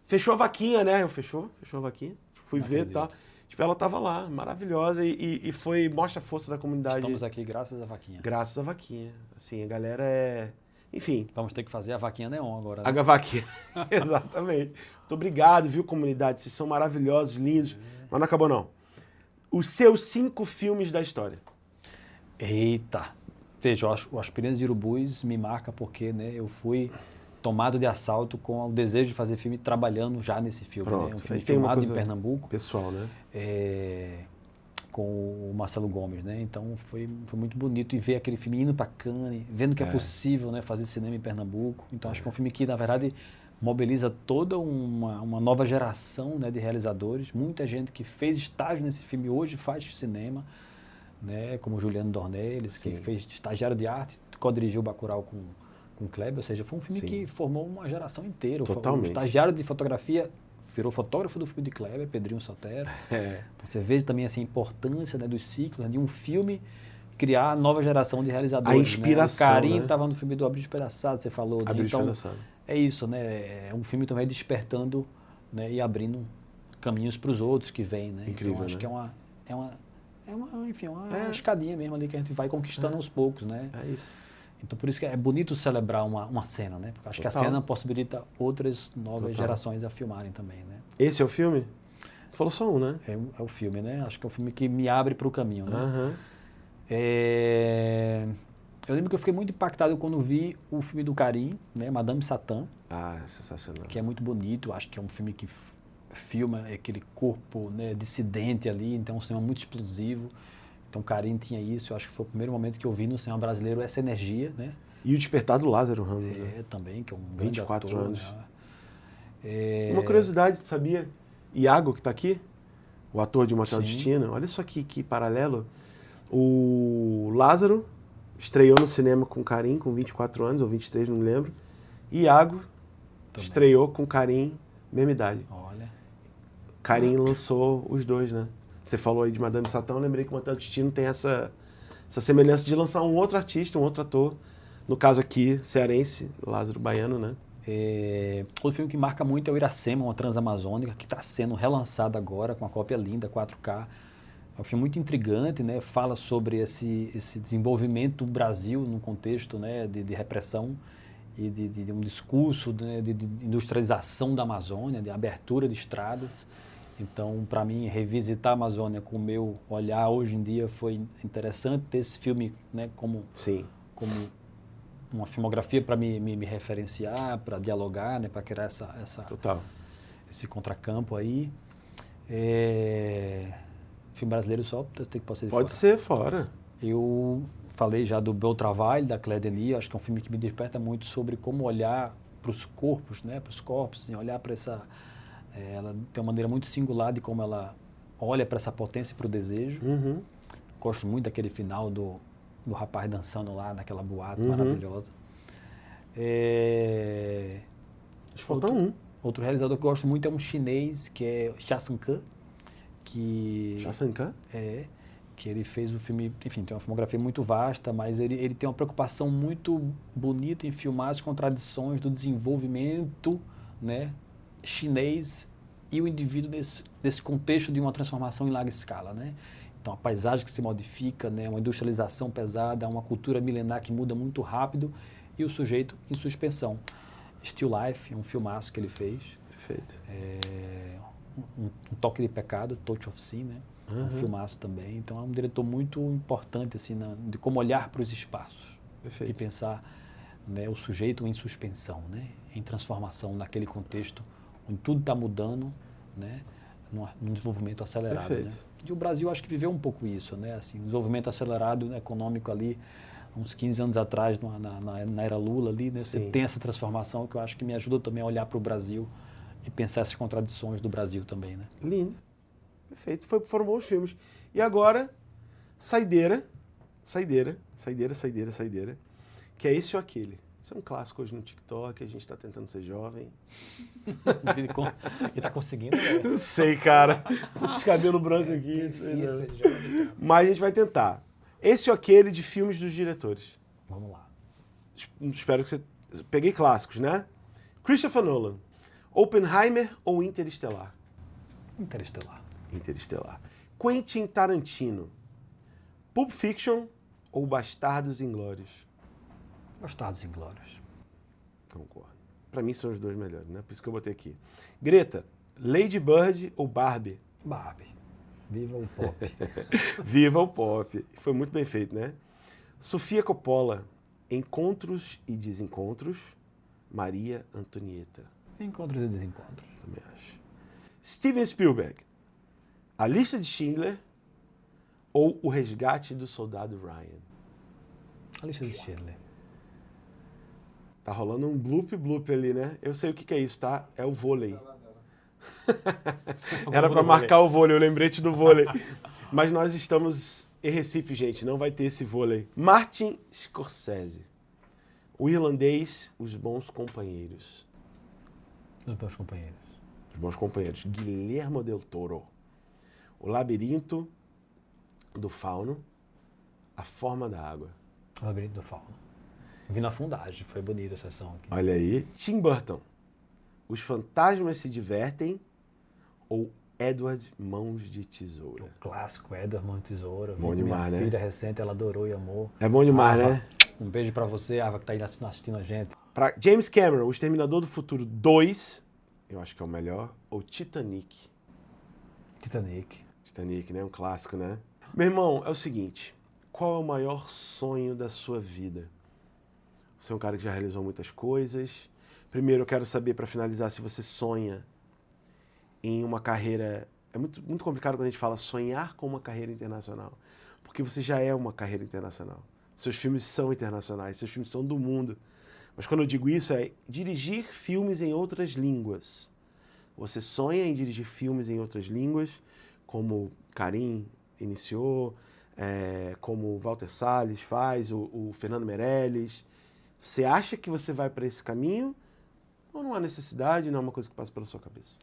Fechou a vaquinha, né? Fechou a vaquinha. Fui ver e tal. Tipo, ela tava lá, maravilhosa, e mostra a força da comunidade. Estamos aqui graças à vaquinha. Graças à vaquinha. Assim, a galera é... Enfim. Vamos ter que fazer a vaquinha neon agora, né? A vaquinha. Exatamente. Muito obrigado, viu, comunidade? Vocês são maravilhosos, lindos. Mas não acabou, não. Os seus 5 filmes da história. Eita! Veja, o Aspirante de Urubus me marca porque, né, eu fui tomado de assalto com o desejo de fazer filme trabalhando já nesse filme. Pronto, né? Um filme tem uma filmado em coisa Pernambuco. pessoal, né? Com o Marcelo Gomes, né? Então foi muito bonito e ver aquele filme indo para Cannes, vendo que é possível, né, fazer cinema em Pernambuco. Então acho que é um filme que, na verdade, mobiliza toda uma nova geração, né, de realizadores. Muita gente que fez estágio nesse filme hoje faz cinema, né? Como Juliano Dornelles, que fez estagiário de arte, co-dirigiu Bacurau com o Kleber. Ou seja, foi um filme que formou uma geração inteira. Totalmente. O estagiário de fotografia virou fotógrafo do filme de Kleber, Pedrinho Sotero. Então, você vê também assim, a importância, né, dos ciclos, né, de um filme criar a nova geração de realizadores. A inspiração, né? O Carinho estava, né? no filme do Abril Despedaçado, você falou. Né? Abril Então, Despedaçado. é isso, né? É um filme também despertando, né, e abrindo caminhos para os outros que vêm. Né? Incrível, então, acho né? que é uma escadinha mesmo ali que a gente vai conquistando aos poucos. Né? É isso. Então, por isso que é bonito celebrar uma cena, né? Porque acho que a cena possibilita outras novas gerações a filmarem também, né? Esse é o filme? Tu falou só um, né? É o filme, né? Acho que é o filme que me abre para o caminho, né? Aham. Eu lembro que eu fiquei muito impactado quando vi o filme do Karim, né? Madame Satã, Ah, sensacional. que é muito bonito. Acho que é um filme que filma aquele corpo, né, dissidente ali, então é um cinema muito explosivo. Então, Karim tinha isso. Eu acho que foi o primeiro momento que eu vi no cinema brasileiro essa energia, né? E o Despertar do Lázaro Ramos, né? Também, que é um grande 24 ator, anos. Né? Uma curiosidade, tu sabia? Iago, que tá aqui, o ator de Motel Sim. Destino, olha só que paralelo. O Lázaro estreou no cinema com Karim, com 24 anos, ou 23, não me lembro. E Iago estreou com Karim, mesma idade. Olha. Karim lançou os dois, né? Você falou aí de Madame Satã, eu lembrei que o Motel Destino tem essa semelhança de lançar um outro artista, um outro ator. No caso aqui, cearense, Lázaro Baiano, né? Outro filme que marca muito é o Iracema, uma Transamazônica, que está sendo relançado agora com uma cópia linda, 4K. É um filme muito intrigante, né? Fala sobre esse desenvolvimento do Brasil no contexto, né, de repressão e de um discurso, né, de industrialização da Amazônia, de abertura de estradas. Então, para mim, revisitar a Amazônia com o meu olhar hoje em dia foi interessante ter esse filme, né, como uma filmografia para me referenciar, para dialogar, né, para criar esse contracampo aí. Filme brasileiro só tem que pode ser de Pode fora. ser fora. Eu falei já do Bel Trabalho, da Claire Denis, acho que é um filme que me desperta muito sobre como olhar para os corpos, né, para os corpos, assim, olhar para essa... ela tem uma maneira muito singular de como ela olha para essa potência e para o desejo. Uhum. Gosto muito daquele final do do rapaz dançando lá naquela boate Uhum. maravilhosa. Acho que falta um. Outro realizador que eu gosto muito é um chinês, que é Chia Sang-ke, que Shashanka? que ele fez o filme, enfim, tem uma filmografia muito vasta, mas ele tem uma preocupação muito bonita em filmar as contradições do desenvolvimento, né, chinês e o indivíduo nesse contexto de uma transformação em larga escala, né? Então, a paisagem que se modifica, né, uma industrialização pesada, uma cultura milenar que muda muito rápido e o sujeito em suspensão. Still Life, é um filmaço que ele fez. Perfeito. Um Toque de Pecado, Touch of Sin, né? Um filmaço também. Então é um diretor muito importante assim, de como olhar para os espaços. Perfeito. E pensar, né, o sujeito em suspensão, né? Em transformação naquele contexto onde tudo está mudando, né? Num desenvolvimento acelerado. Né? E o Brasil acho que viveu um pouco isso, né? Assim, um desenvolvimento acelerado econômico ali, uns 15 anos atrás, na era Lula ali, né? Você tem essa transformação que eu acho que me ajuda também a olhar para o Brasil e pensar essas contradições do Brasil também, né? Lindo. Perfeito. Foram bons filmes. E agora, Saideira. Que é esse ou aquele. Isso é um clássico hoje no TikTok, a gente está tentando ser jovem. E tá conseguindo, né? Não sei, cara. Esses cabelos brancos aqui. Difícil, jovem. Mas a gente vai tentar. Esse ou aquele de filmes dos diretores. Vamos lá. Espero que você... Peguei clássicos, né? Christopher Nolan. Oppenheimer ou Interestelar? Interestelar. Quentin Tarantino. Pulp Fiction ou Bastardos Inglórios? Bastardos Inglórios. Concordo. Pra mim são os dois melhores, né? Por isso que eu botei aqui. Greta, Lady Bird ou Barbie? Barbie. Viva o pop. Viva o pop. Foi muito bem feito, né? Sofia Coppola, Encontros e Desencontros. Maria Antonieta. Encontros e Desencontros. Também acho. Steven Spielberg, A Lista de Schindler ou O Resgate do Soldado Ryan? A Lista de Schindler. Tá rolando um bloop ali, né? Eu sei o que é isso, tá? É o vôlei. Era pra marcar o vôlei, o lembrete do vôlei. Mas nós estamos em Recife, gente, não vai ter esse vôlei. Martin Scorsese. O irlandês, Os Bons Companheiros. Os Bons Companheiros. Os Bons Companheiros. Guillermo del Toro. O Labirinto do Fauno. A Forma da Água. O Labirinto do Fauno. Vi na fundagem, foi bonita a sessão aqui. Olha aí. Tim Burton. Os Fantasmas se Divertem ou Edward Mãos de Tesoura? O clássico, Edward Mãos de Tesoura. Bom demais, né? Minha filha recente, ela adorou e amou. É bom demais, Ava, né? Um beijo pra você, Ava, que tá aí assistindo a gente. Pra James Cameron, O Exterminador do Futuro 2, eu acho que é o melhor, ou Titanic? Titanic, né? Um clássico, né? Meu irmão, é o seguinte, qual é o maior sonho da sua vida? Você é um cara que já realizou muitas coisas. Primeiro, eu quero saber, para finalizar, se você sonha em uma carreira... É muito complicado quando a gente fala sonhar com uma carreira internacional, porque você já é uma carreira internacional. Seus filmes são internacionais, seus filmes são do mundo. Mas quando eu digo isso, é dirigir filmes em outras línguas. Você sonha em dirigir filmes em outras línguas, como Karim iniciou, como Walter Salles faz, o Fernando Meirelles. Você acha que você vai para esse caminho ou não há necessidade, não é uma coisa que passa pela sua cabeça?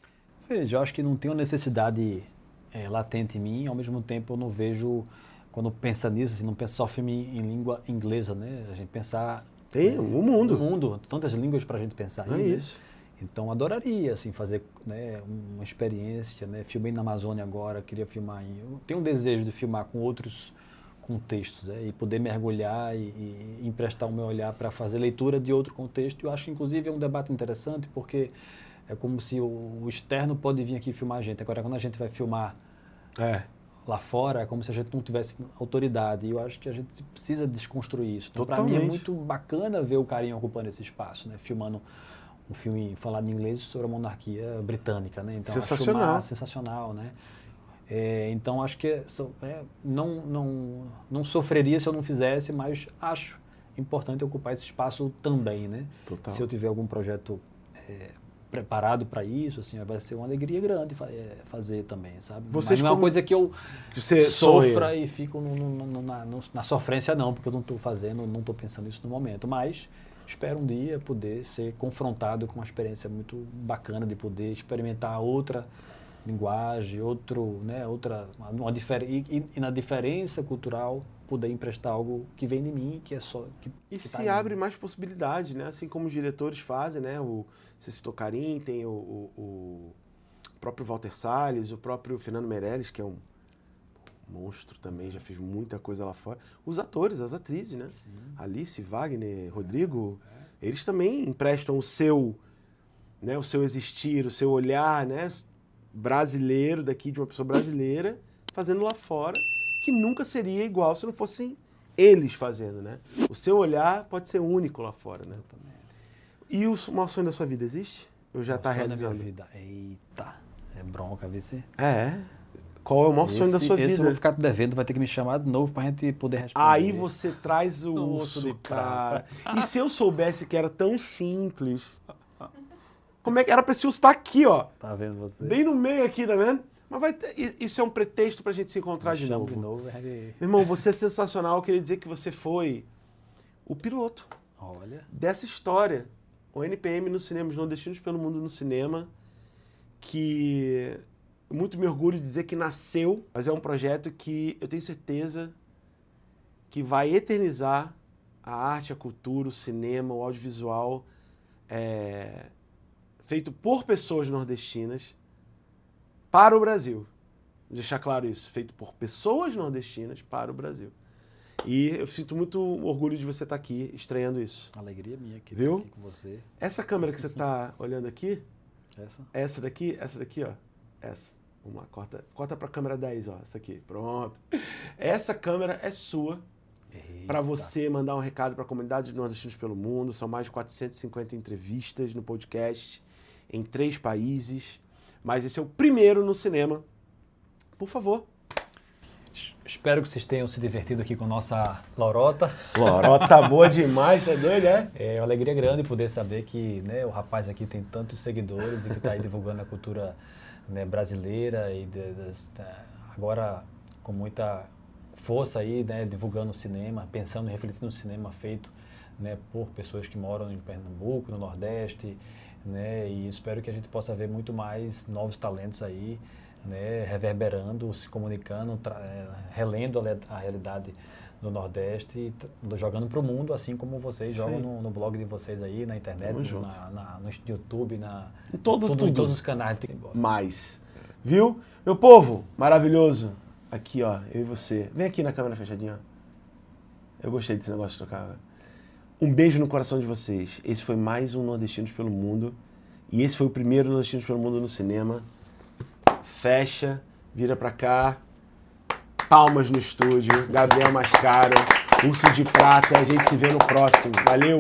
Veja, eu acho que não tem uma necessidade latente em mim, ao mesmo tempo eu não vejo, quando pensa nisso, assim, não pensa só filme em língua inglesa, né? A gente pensar... Tem o mundo. O mundo, tantas línguas para a gente pensar aí, É isso. Né? Então, adoraria, assim, fazer, né, uma experiência, né? Filmei na Amazônia agora, queria filmar eu tenho um desejo de filmar com outros contextos, e poder mergulhar e emprestar o meu olhar para fazer leitura de outro contexto. Eu acho que, inclusive, é um debate interessante, porque é como se o externo pode vir aqui filmar a gente. Agora, quando a gente vai filmar lá fora, é como se a gente não tivesse autoridade. E eu acho que a gente precisa desconstruir isso. Então, para mim, é muito bacana ver o Karim ocupando esse espaço, né? Filmando um filme falado em inglês sobre a monarquia britânica, né? Então, sensacional. Sensacional, né? Então, acho que não sofreria se eu não fizesse, mas acho importante ocupar esse espaço também, né? Total. Se eu tiver algum projeto preparado para isso, assim, vai ser uma alegria grande fazer também, sabe? Vocês Mas não é uma coisa que eu você sofra sonha. e fico na sofrência não, porque eu não estou fazendo, não estou pensando nisso no momento, mas espero um dia poder ser confrontado com uma experiência muito bacana de poder experimentar outra linguagem, e na diferença cultural poder emprestar algo que vem de mim, que é só... E se abre mais possibilidades, né? Assim como os diretores fazem, né? Você citou Karim, tem o próprio Walter Salles, o próprio Fernando Meirelles, que é um monstro também, já fez muita coisa lá fora. Os atores, as atrizes, né? Sim. Alice, Wagner, Rodrigo, eles também emprestam o seu existir, o seu olhar, né? Brasileiro, daqui de uma pessoa brasileira, fazendo lá fora, que nunca seria igual se não fossem eles fazendo, né? O seu olhar pode ser único lá fora, né? E o maior sonho da sua vida existe? Ou já está realizando? Da minha vida. Eita, é bronca, vê se... Qual é o maior sonho da sua vida? Esse eu vou ficar te devendo, vai ter que me chamar de novo pra gente poder responder. Aí você traz o urso, cara. E se eu soubesse que era tão simples... Como é que era pra esse urso estar aqui, ó? Tá vendo você? Bem no meio aqui, tá vendo? Mas isso é um pretexto pra gente se encontrar de novo. Irmão, você é sensacional. Eu queria dizer que você foi o piloto dessa história. O NPM no cinema, os Nordestinos pelo Mundo no Cinema, que muito me orgulho de dizer que nasceu, mas é um projeto que eu tenho certeza que vai eternizar a arte, a cultura, o cinema, o audiovisual, feito por pessoas nordestinas para o Brasil. Vou deixar claro isso, feito por pessoas nordestinas para o Brasil. E eu sinto muito orgulho de você estar aqui estreando isso. Alegria minha aqui, viu? Aqui com você. Essa câmera que você está olhando aqui, essa daqui, ó. Essa. Vamos lá, corta para a câmera 10, ó. Essa aqui, pronto. Essa câmera é sua para você mandar um recado para a comunidade de nordestinos pelo mundo. São mais de 450 entrevistas no podcast em 3 países. Mas esse é o primeiro no cinema. Por favor. Espero que vocês tenham se divertido aqui com nossa Lorota. Lorota boa demais, tá doido, é? É uma alegria grande poder saber que, né, o rapaz aqui tem tantos seguidores e que está aí divulgando a cultura, né, brasileira e agora com muita força aí, né, divulgando o cinema, pensando e refletindo no cinema feito, né, por pessoas que moram em Pernambuco, no Nordeste, né, e espero que a gente possa ver muito mais novos talentos aí, né, reverberando, se comunicando, relendo a realidade do Nordeste, jogando para o mundo, assim como vocês jogam no blog de vocês aí, na internet, no YouTube, em todos os canais. Mais. Viu? Meu povo, maravilhoso. Aqui, ó, eu e você. Vem aqui na câmera fechadinha. Eu gostei desse negócio de trocar. Um beijo no coração de vocês. Esse foi mais um Nordestinos pelo Mundo. E esse foi o primeiro Nordestinos pelo Mundo no cinema. Fecha, vira pra cá. Palmas no estúdio. Gabriel Mascaro, Urso de Prata. A gente se vê no próximo. Valeu!